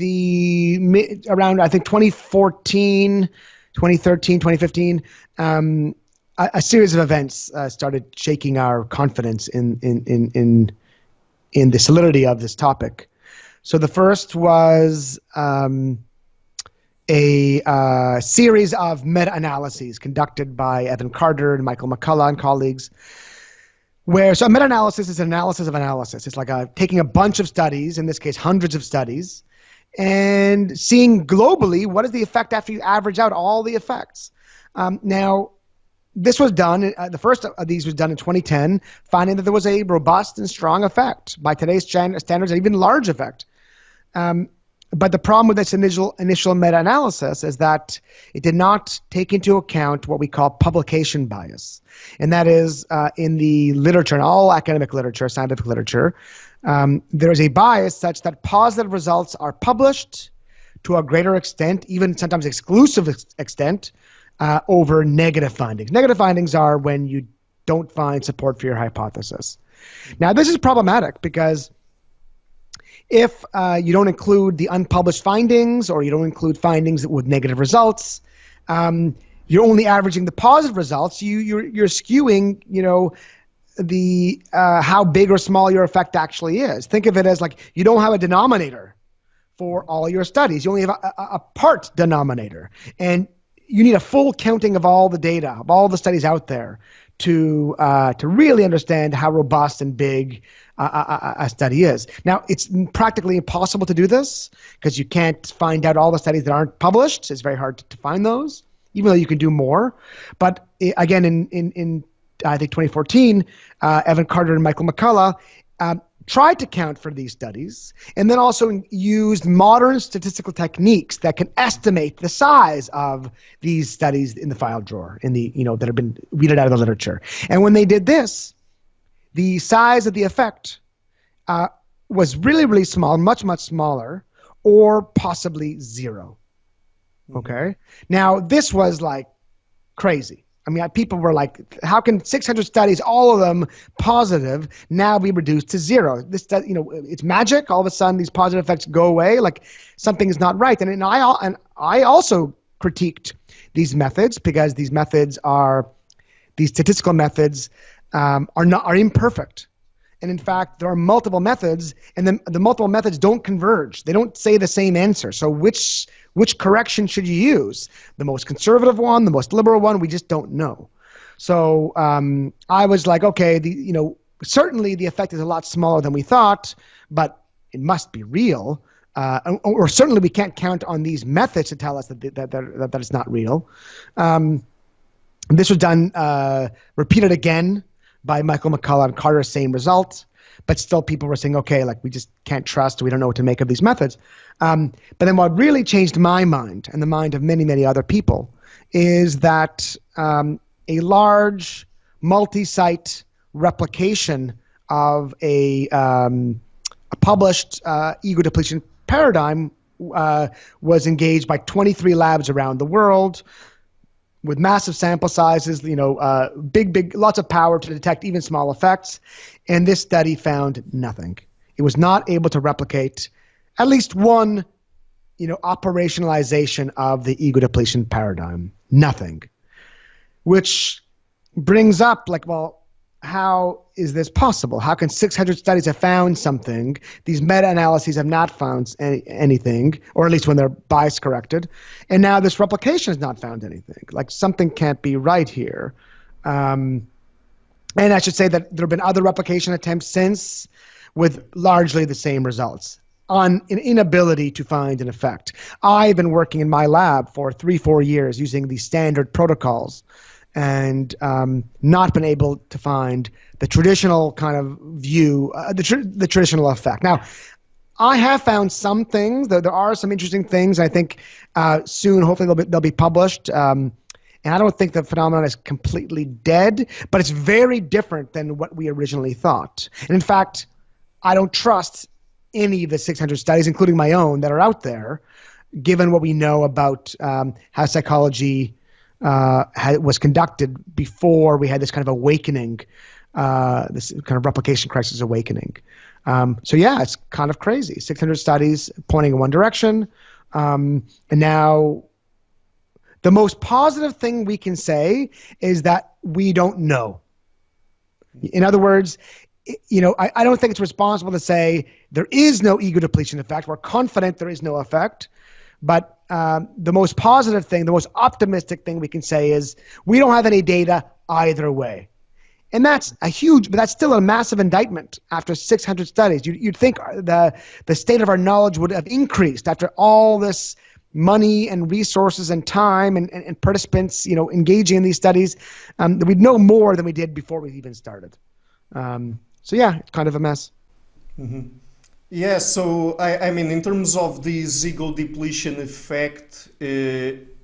around I think 2014, 2013, 2015. A series of events started shaking our confidence in the solidity of this topic. So the first was a series of meta-analyses conducted by Evan Carter and Michael McCullough and colleagues. So a meta-analysis is an analysis of analysis. It's like taking a bunch of studies, in this case hundreds of studies, and seeing globally what is the effect after you average out all the effects. Now, this was done, the first of these was done in 2010, finding that there was a robust and strong effect, by today's standards, an even large effect. But the problem with this initial meta-analysis is that it did not take into account what we call publication bias. And that is, in the literature, in all academic literature, scientific literature, there is a bias such that positive results are published to a greater extent, even sometimes exclusive extent, over negative findings. Negative findings are when you don't find support for your hypothesis. Now, this is problematic, because if you don't include the unpublished findings, or you don't include findings with negative results, you're only averaging the positive results. You're skewing, the how big or small your effect actually is. Think of it as like you don't have a denominator for all your studies. You only have a part denominator, and you need a full counting of all the data, of all the studies out there, to really understand how robust and big a study is. Now, it's practically impossible to do this because you can't find out all the studies that aren't published. It's very hard to find those, even though you can do more. But again, in I think 2014, Evan Carter and Michael McCullough tried to count for these studies, and then also used modern statistical techniques that can estimate the size of these studies in the file drawer, that have been weeded out of the literature. And when they did this, the size of the effect was really, really small, much, much smaller, or possibly zero. Okay? Now, this was like crazy. I mean, people were like, how can 600 studies, all of them positive, now be reduced to zero? This, it's magic. All of a sudden, these positive effects go away. Like something is not right. And I also critiqued these methods because these statistical methods are imperfect. And in fact, there are multiple methods, and the multiple methods don't converge. They don't say the same answer. So which correction should you use? The most conservative one, the most liberal one? We just don't know. So I was like, okay, certainly the effect is a lot smaller than we thought, but it must be real. Or certainly we can't count on these methods to tell us that it's not real. This was done, repeated again by Michael McCullough and Carter, same result. But still people were saying, okay, like we just can't trust, we don't know what to make of these methods. But then what really changed my mind and the mind of many, many other people is that a large multi-site replication of a published ego-depletion paradigm was engaged by 23 labs around the world, with massive sample sizes, big, lots of power to detect even small effects. And this study found nothing. It was not able to replicate at least one, operationalization of the ego-depletion paradigm. Nothing. Which brings up, how is this possible? How can 600 studies have found something? These meta-analyses have not found anything, or at least when they're bias corrected. And now this replication has not found anything. Like something can't be right here. And I should say that there have been other replication attempts since with largely the same results on an inability to find an effect. I've been working in my lab for 3-4 years using these standard protocols and not been able to find the traditional kind of view, the traditional effect. Now, I have found some things. There are some interesting things. I think soon, hopefully, they'll be published. And I don't think the phenomenon is completely dead, but it's very different than what we originally thought. And in fact, I don't trust any of the 600 studies, including my own, that are out there, given what we know about how psychology was conducted before we had this kind of awakening, this kind of replication crisis awakening. So yeah, it's kind of crazy. 600 studies pointing in one direction. And now the most positive thing we can say is that we don't know. In other words, I don't think it's responsible to say there is no ego depletion effect. We're confident there is no effect. But the most positive thing, the most optimistic thing we can say is we don't have any data either way. And that's but that's still a massive indictment after 600 studies. You'd think the state of our knowledge would have increased after all this money and resources and time and participants, engaging in these studies. That we'd know more than we did before we even started. So yeah, it's kind of a mess. Mm-hmm. Yeah, so I mean, in terms of this ego depletion effect,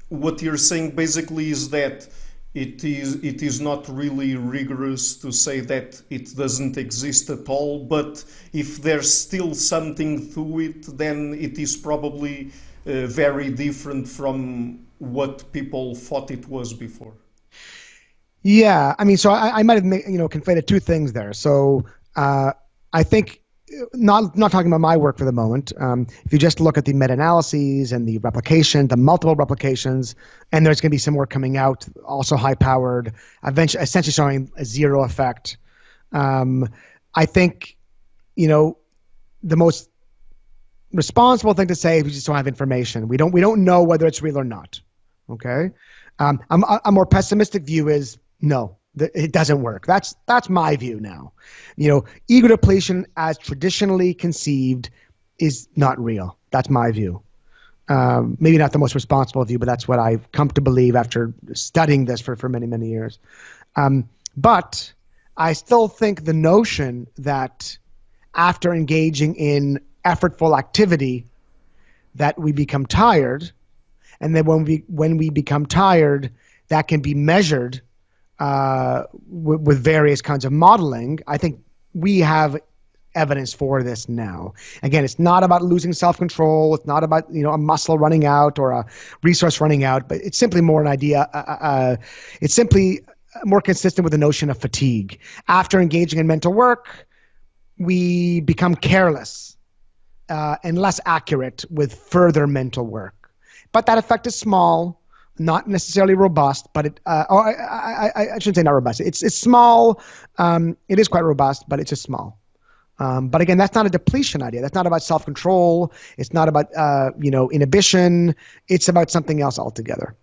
what you're saying basically is that it is not really rigorous to say that it doesn't exist at all, but if there's still something to it, then it is probably very different from what people thought it was before. Yeah, I mean, so I might have conflated two things there. So I think, not talking about my work for the moment, if you just look at the meta-analyses and the replication, the multiple replications, and there's going to be some more coming out, also high-powered, eventually, essentially showing a zero effect. I think, the most responsible thing to say is we just don't have information. We don't know whether it's real or not. Okay, a more pessimistic view is no, It doesn't work. That's my view now. Ego depletion as traditionally conceived is not real. That's my view. Maybe not the most responsible view, but that's what I've come to believe after studying this for many, many years. But I still think the notion that after engaging in effortful activity that we become tired, and then when we become tired, that can be measured with various kinds of modeling. I think we have evidence for this now. Again, it's not about losing self-control. It's not about a muscle running out or a resource running out, but it's simply more an idea. It's simply more consistent with the notion of fatigue. After engaging in mental work, we become careless and less accurate with further mental work. But that effect is small, not necessarily robust, but I shouldn't say not robust. It's small. It is quite robust, but it's just small. But again, that's not a depletion idea. That's not about self-control. It's not about inhibition. It's about something else altogether.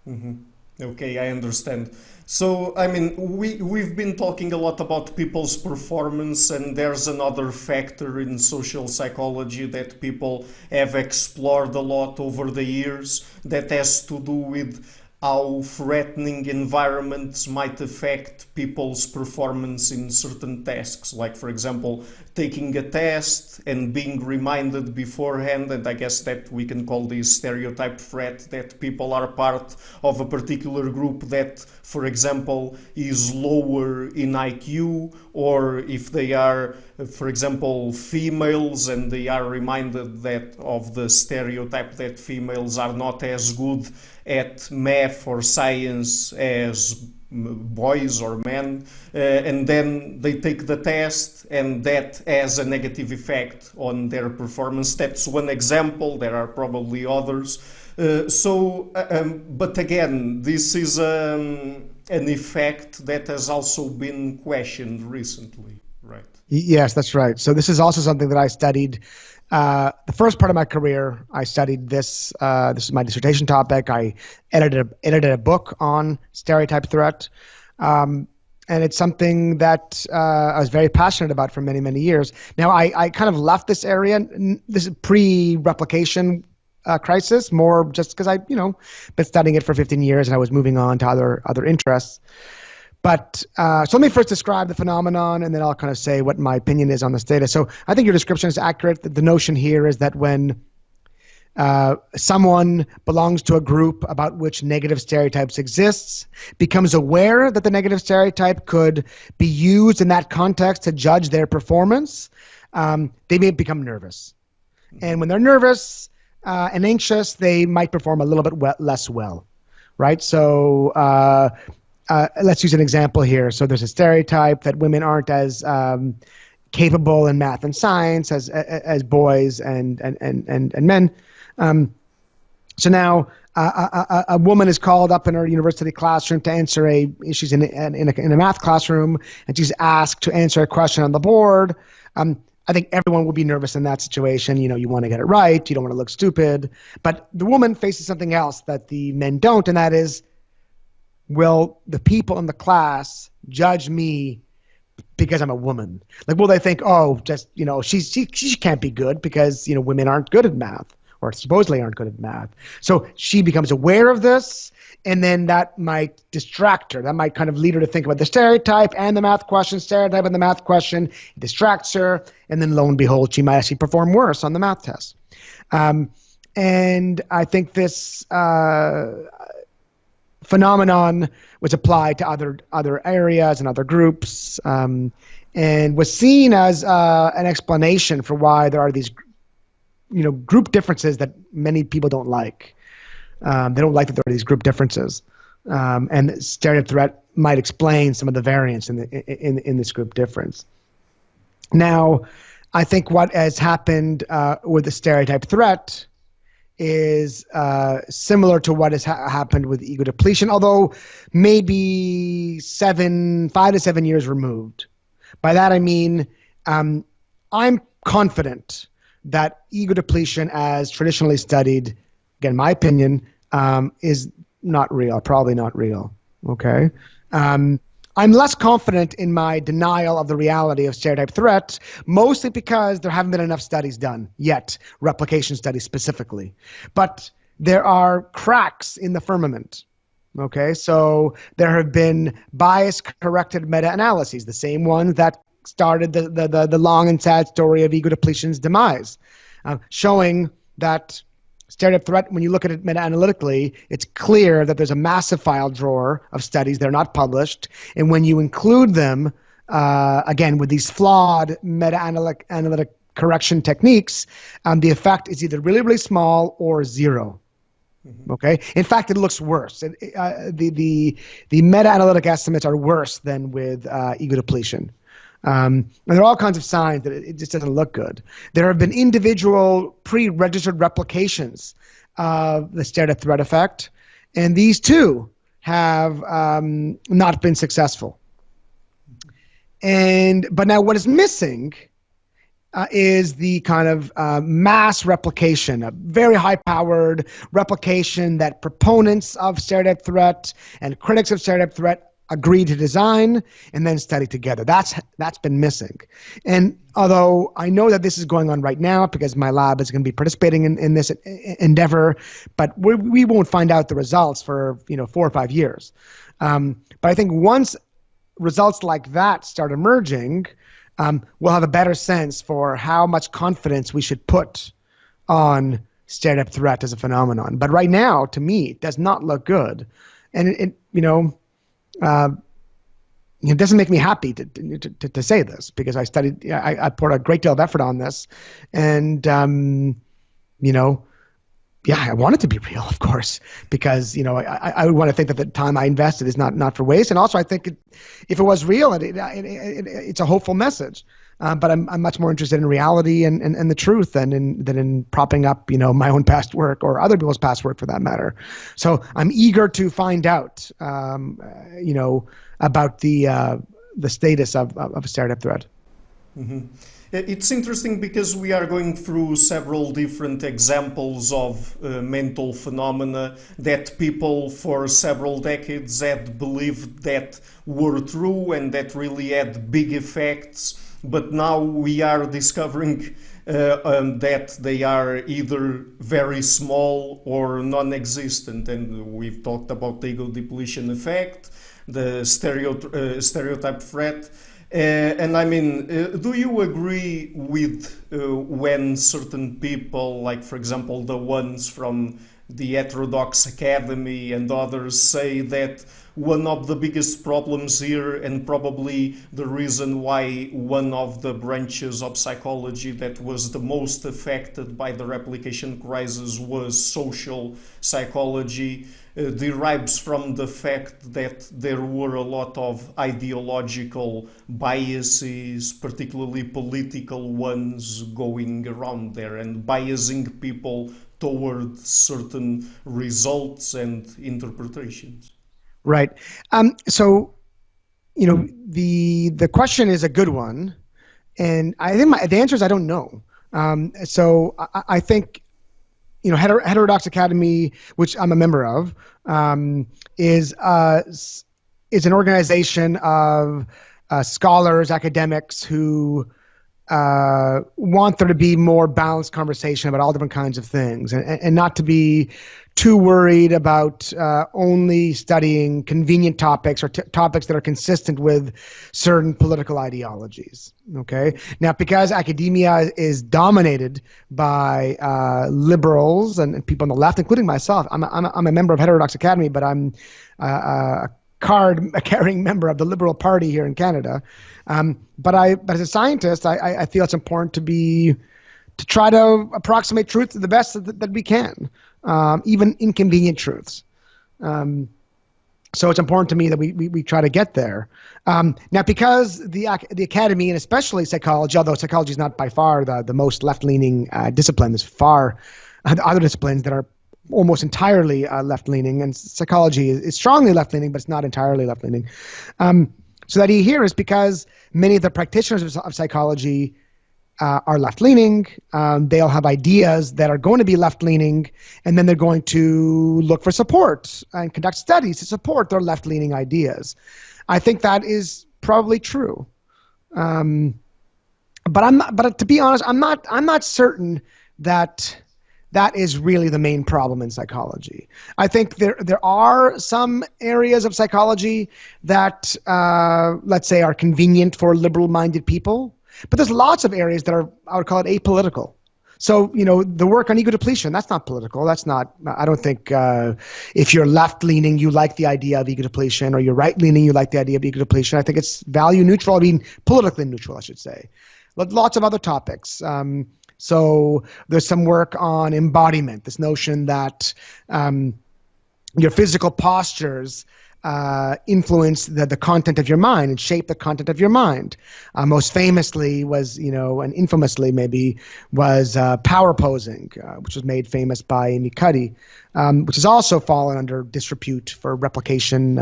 Mm-hmm. Okay, I understand. So, I mean, we've been talking a lot about people's performance, and there's another factor in social psychology that people have explored a lot over the years that has to do with how threatening environments might affect people's performance in certain tasks, like, for example, taking a test and being reminded beforehand, and I guess that we can call this stereotype threat, that people are part of a particular group that, for example, is lower in IQ, or if they are, for example, females, and they are reminded that of the stereotype that females are not as good at math or science as boys or men, and then they take the test, and that has a negative effect on their performance. That's one example. There are probably others. But again, this is an effect that has also been questioned recently, right? Yes, that's right. So this is also something that I studied. The first part of my career, I studied this. This is my dissertation topic. I edited a book on stereotype threat. And it's something that I was very passionate about for many, many years. Now, I kind of left this area. This is pre-replication crisis, more just because I've been studying it for 15 years and I was moving on to other interests. But so let me first describe the phenomenon, and then I'll kind of say what my opinion is on this data. So I think your description is accurate. The notion here is that when someone belongs to a group about which negative stereotypes exists, becomes aware that the negative stereotype could be used in that context to judge their performance, they may become nervous. And when they're nervous and anxious, they might perform a little bit less well, right? So let's use an example here. So there's a stereotype that women aren't as capable in math and science as boys and men. So now a woman is called up in her university classroom to answer she's in a math classroom, and she's asked to answer a question on the board. I think everyone will be nervous in that situation. You want to get it right. You don't want to look stupid. But the woman faces something else that the men don't, and that is, will the people in the class judge me because I'm a woman? Like, will they think, oh, just, she can't be good because, women aren't good at math, or supposedly aren't good at math. So she becomes aware of this, and then that might distract her. That might kind of lead her to think about the stereotype and the math question, stereotype and the math question. It distracts her, and then lo and behold, she might actually perform worse on the math test. And I think this phenomenon was applied to other areas and other groups, and was seen as an explanation for why there are these group differences that many people don't like. They don't like that there are these group differences, and stereotype threat might explain some of the variance in this group difference. Now, I think what has happened with the stereotype threat is similar to what has happened with ego depletion, although maybe 5 to 7 years removed. By that I mean, I'm confident that ego depletion, as traditionally studied, again, my opinion, is not real, probably not real. Okay. I'm less confident in my denial of the reality of stereotype threat, mostly because there haven't been enough studies done yet, replication studies specifically. But there are cracks in the firmament. Okay, so there have been bias-corrected meta-analyses, the same ones that started the long and sad story of ego-depletion's demise, showing that stereotype threat, when you look at it meta-analytically, it's clear that there's a massive file drawer of studies that are not published. And when you include them, again, with these flawed meta-analytic correction techniques, the effect is either really, really small or zero. Mm-hmm. Okay. In fact, it looks worse. The meta-analytic estimates are worse than with ego-depletion. And there are all kinds of signs that it just doesn't look good. There have been individual pre-registered replications of the stereotype threat effect, and these too have not been successful. But now what is missing is the kind of mass replication, a very high-powered replication that proponents of stereotype threat and critics of stereotype threat agree to design and then study together. That's been missing. And although I know that this is going on right now because my lab is going to be participating in this endeavor, but we won't find out the results for 4 or 5 years. But I think once results like that start emerging, we'll have a better sense for how much confidence we should put on stereotype threat as a phenomenon. But right now, to me, it does not look good. And it doesn't make me happy to say this because I poured a great deal of effort on this, and I want it to be real, of course, because I would want to think that the time I invested is not for waste, and also I think if it was real, it's a hopeful message. But I'm much more interested in reality and the truth than in propping up my own past work or other people's past work for that matter. So I'm eager to find out about the status of stereotype threat. Mm-hmm. It's interesting because we are going through several different examples of mental phenomena that people for several decades had believed that were true and that really had big effects. But now we are discovering that they are either very small or non-existent. And we've talked about the ego-depletion effect, the stereotype threat. And I mean, do you agree with when certain people, like for example the ones from the Heterodox Academy and others, say that one of the biggest problems here, and probably the reason why one of the branches of psychology that was the most affected by the replication crisis was social psychology, derives from the fact that there were a lot of ideological biases, particularly political ones, going around there and biasing people toward certain results and interpretations. Right. So, the question is a good one, and I think the answer is I don't know. So I think, Heterodox Academy, which I'm a member of, is an organization of scholars, academics who want there to be more balanced conversation about all different kinds of things, and not to be too worried about only studying convenient topics or topics that are consistent with certain political ideologies. Okay. Now, because academia is dominated by liberals and people on the left, including myself, I'm a member of Heterodox Academy, but I'm a card-carrying member of the Liberal Party here in Canada. But as a scientist, I feel it's important to try to approximate truth to the best that we can, even inconvenient truths. So it's important to me that we try to get there. Now, because the academy, and especially psychology, although psychology is not by far the most left-leaning discipline, there's far other disciplines that are almost entirely left-leaning, and psychology is strongly left-leaning, but it's not entirely left-leaning. So the idea here is because many of the practitioners of psychology are left-leaning. They'll have ideas that are going to be left-leaning, and then they're going to look for support and conduct studies to support their left-leaning ideas. I think that is probably true. But to be honest, I'm not certain that that is really the main problem in psychology. I think there are some areas of psychology that, let's say, are convenient for liberal-minded people, but there's lots of areas that are, I would call it, apolitical. So, the work on ego-depletion, that's not political. That's not, I don't think if you're left-leaning, you like the idea of ego-depletion, or you're right-leaning, you like the idea of ego-depletion. I think it's value-neutral, politically neutral, I should say. Lots of other topics. So there's some work on embodiment, this notion that your physical postures influence the content of your mind and shape the content of your mind. Most famously was, and infamously maybe, was power posing, which was made famous by Amy Cuddy, which has also fallen under disrepute for replication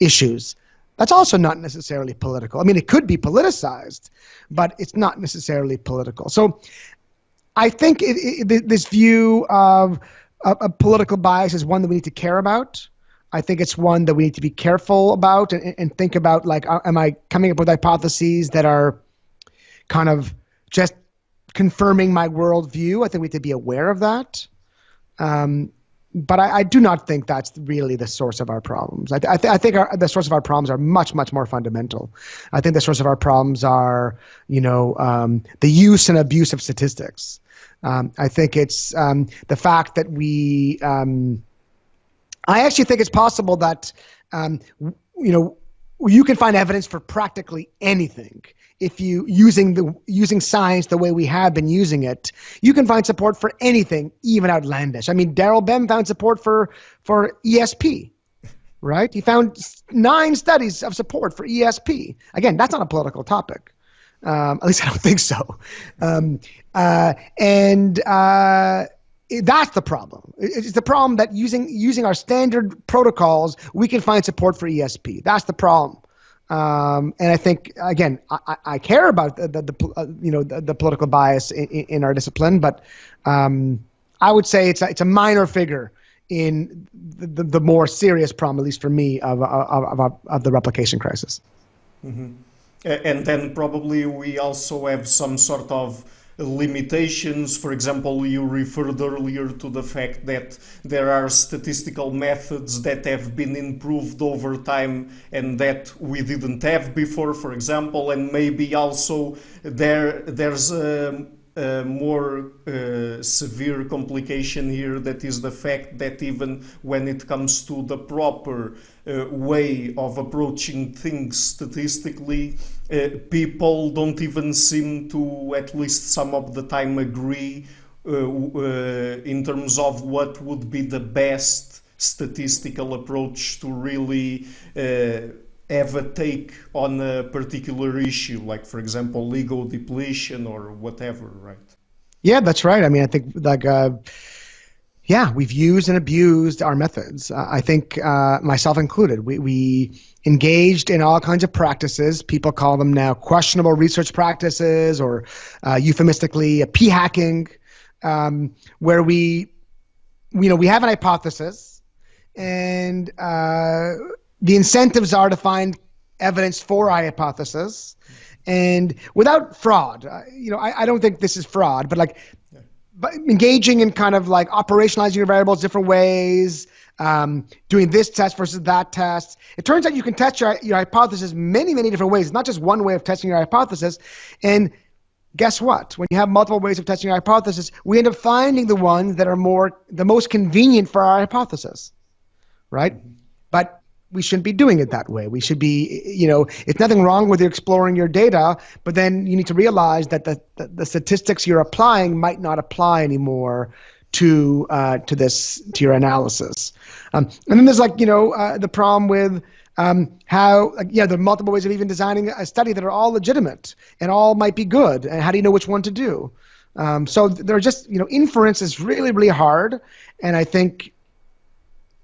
issues. That's also not necessarily political. I mean, it could be politicized, but it's not necessarily political. So I think this view of political bias is one that we need to care about. I think it's one that we need to be careful about and think about, like, am I coming up with hypotheses that are kind of just confirming my worldview? I think we need to be aware of that. But I do not think that's really the source of our problems. I think the source of our problems are much, much more fundamental. I think the source of our problems are, the use and abuse of statistics. I think it's the fact that we I actually think it's possible that, you can find evidence for practically anything. If you using science the way we have been using it, you can find support for anything, even outlandish. I mean, Daryl Bem found support for ESP, right? He found 9 studies of support for ESP. Again, that's not a political topic. At least I don't think so. That's the problem. It's the problem that using our standard protocols, we can find support for ESP. That's the problem. And I think, again, I care about the political bias in our discipline, but I would say it's a minor figure in the more serious problem, at least for me, of the replication crisis. Mm-hmm. And then probably we also have some sort of limitations. For example, you referred earlier to the fact that there are statistical methods that have been improved over time and that we didn't have before, for example, and maybe also there's a more severe complication here, that is the fact that even when it comes to the proper way of approaching things statistically, people don't even seem to, at least some of the time, agree in terms of what would be the best statistical approach to really have a take on a particular issue, like, for example, ego-depletion or whatever, right? Yeah, that's right. I mean, I think, like, we've used and abused our methods. I think, myself included, we engaged in all kinds of practices. People call them now questionable research practices, or euphemistically p-hacking, where we have an hypothesis, and the incentives are to find evidence for our hypothesis, and without fraud. I don't think this is fraud, but but engaging in kind of like operationalizing your variables different ways, doing this test versus that test. It turns out you can test your hypothesis many, many different ways. It's not just one way of testing your hypothesis. And guess what? When you have multiple ways of testing your hypothesis, we end up finding the ones that are the most convenient for our hypothesis, right? Mm-hmm. But we shouldn't be doing it that way. We should be, it's nothing wrong with you exploring your data, but then you need to realize that the statistics you're applying might not apply anymore to your analysis. And then there's the problem with how there are multiple ways of even designing a study that are all legitimate and all might be good. And how do you know which one to do? So they're just, inference is really, really hard. And I think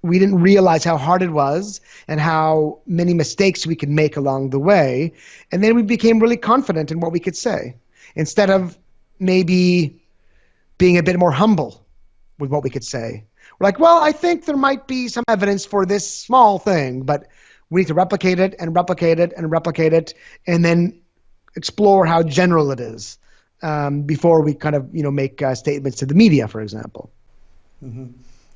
we didn't realize how hard it was and how many mistakes we could make along the way. And then we became really confident in what we could say. instead of maybe being a bit more humble with what we could say. We're like, well, I think there might be some evidence for this small thing, but we need to replicate it and replicate it and replicate it, and then explore how general it is before we kind of, make statements to the media, for example. Mm-hmm.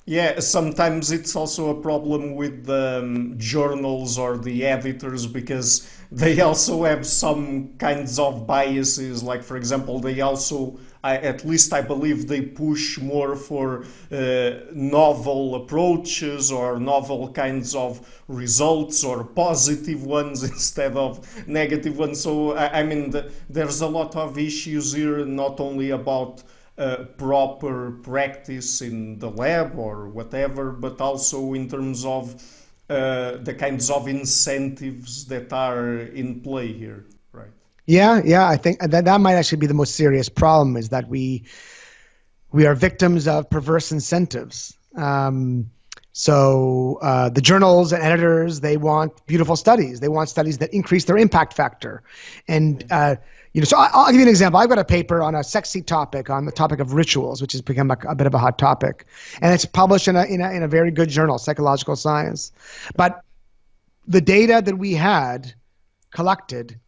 Yeah, sometimes it's also a problem with the journals or the editors, because they also have some kinds of biases. Like, for example, they also, at least I believe, they push more for novel approaches or novel kinds of results, or positive ones instead of negative ones. So, I mean, there's a lot of issues here, not only about proper practice in the lab or whatever, but also in terms of the kinds of incentives that are in play here, right? Yeah, I think that might actually be the most serious problem, is that we are victims of perverse incentives. So the journals and editors, they want beautiful studies. They want studies that increase their impact factor. And so I'll give you an example. I've got a paper on a sexy topic, on the topic of rituals, which has become a bit of a hot topic, and it's published in a very good journal, Psychological Science. But the data that we had collected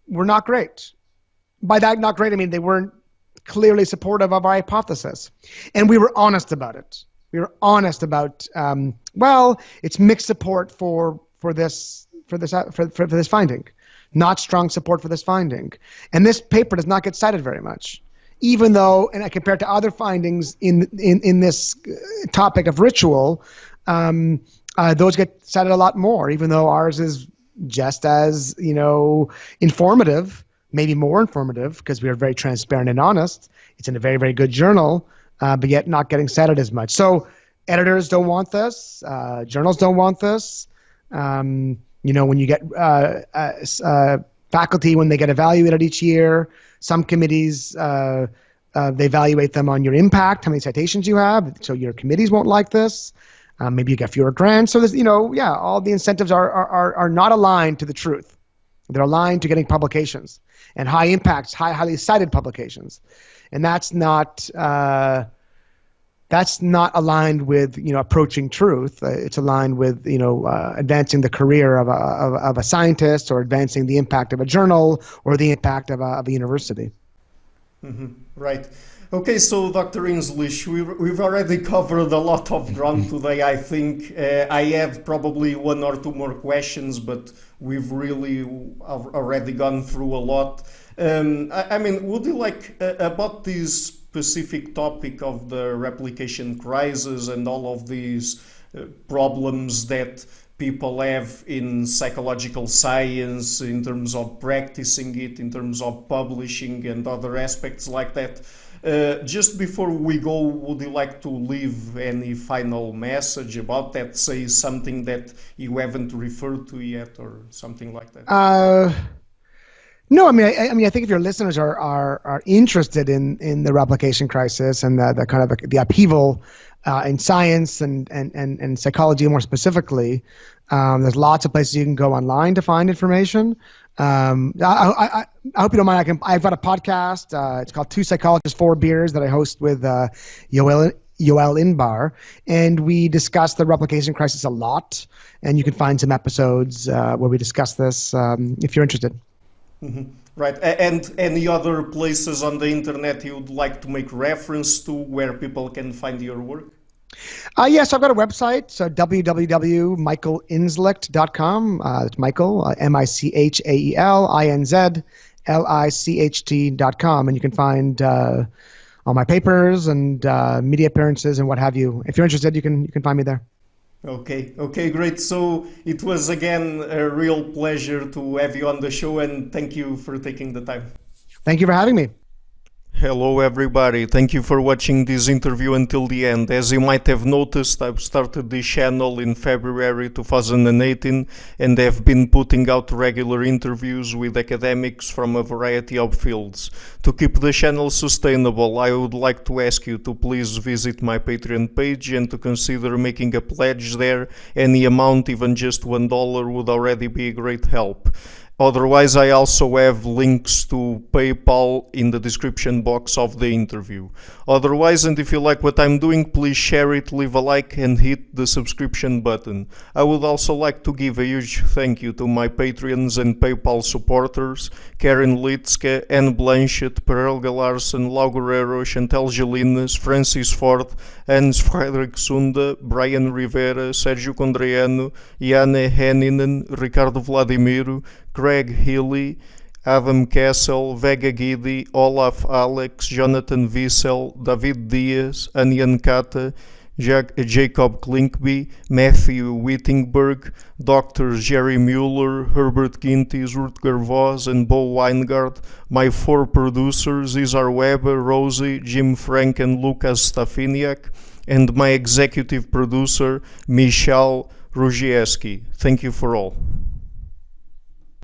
were not great. By that, not great, I mean they weren't clearly supportive of our hypothesis, and we were honest about it. We were honest about it's mixed support for this finding. Not strong support for this finding. And this paper does not get cited very much, even though, and compared to other findings in this topic of ritual, those get cited a lot more, even though ours is just as, informative, maybe more informative, because we are very transparent and honest. It's in a very, very good journal, but yet not getting cited as much. So editors don't want this. Journals don't want this. When you get faculty, when they get evaluated each year, some committees, they evaluate them on your impact, how many citations you have. So your committees won't like this. Maybe you get fewer grants. So there's, all the incentives are not aligned to the truth. They're aligned to getting publications and high impacts, highly cited publications. And that's not aligned with approaching truth. It's aligned with advancing the career of a scientist, or advancing the impact of a journal, or the impact of a university. Mm-hmm. Right. Okay, so Dr. Inzlicht, we've already covered a lot of ground today. I think I have probably one or two more questions, but we've really already gone through a lot. I mean, would you like about this specific topic of the replication crisis and all of these problems that people have in psychological science, in terms of practicing it, in terms of publishing and other aspects like that. Just before we go, would you like to leave any final message about that? Say something that you haven't referred to yet, or something like that? No, I mean, I think if your listeners are interested in the replication crisis and the kind of the upheaval in science and psychology more specifically, there's lots of places you can go online to find information. I hope you don't mind. I've got a podcast. It's called Two Psychologists, Four Beers, that I host with Yoel Inbar, and we discuss the replication crisis a lot. And you can find some episodes where we discuss this if you're interested. Mm-hmm. Right. And any other places on the internet you would like to make reference to where people can find your work? Yes, I've got a website, so www.michaelinzlicht.com. It's Michael, MichaelinZlicht.com, and you can find all my papers and media appearances and what have you. If you're interested, you can find me there. Okay, great. So it was again a real pleasure to have you on the show, and thank you for taking the time. Thank you for having me. Hello everybody, thank you for watching this interview until the end. As you might have noticed, I've started this channel in February 2018 and have been putting out regular interviews with academics from a variety of fields. To keep the channel sustainable, I would like to ask you to please visit my Patreon page and to consider making a pledge there. Any amount, even just $1, would already be a great help. Otherwise, I also have links to PayPal in the description box of the interview. Otherwise, and if you like what I'm doing, please share it, leave a like, and hit the subscription button. I would also like to give a huge thank you to my Patreons and PayPal supporters: Karen Litske, Anne Blanchett, Perel Galarson, Lau Guerrero, Chantal Gelinas, Francis Ford, Hans Fredrik Sunda, Brian Rivera, Sergio Condriano, Jane Henninen, Ricardo Vladimiro, Greg Healy, Adam Kessel, Vega Guidi, Olaf Alex, Jonathan Wiesel, David Diaz, Anian Kata, Jacob Klinkby, Matthew Whittingberg, Dr. Jerry Mueller, Herbert Gintis, Rutger Voss, and Bo Weingart. My 4 producers, Isar Weber, Rosie, Jim Frank, and Lucas Stafiniak, and my executive producer, Michal Ruzieski. Thank you for all.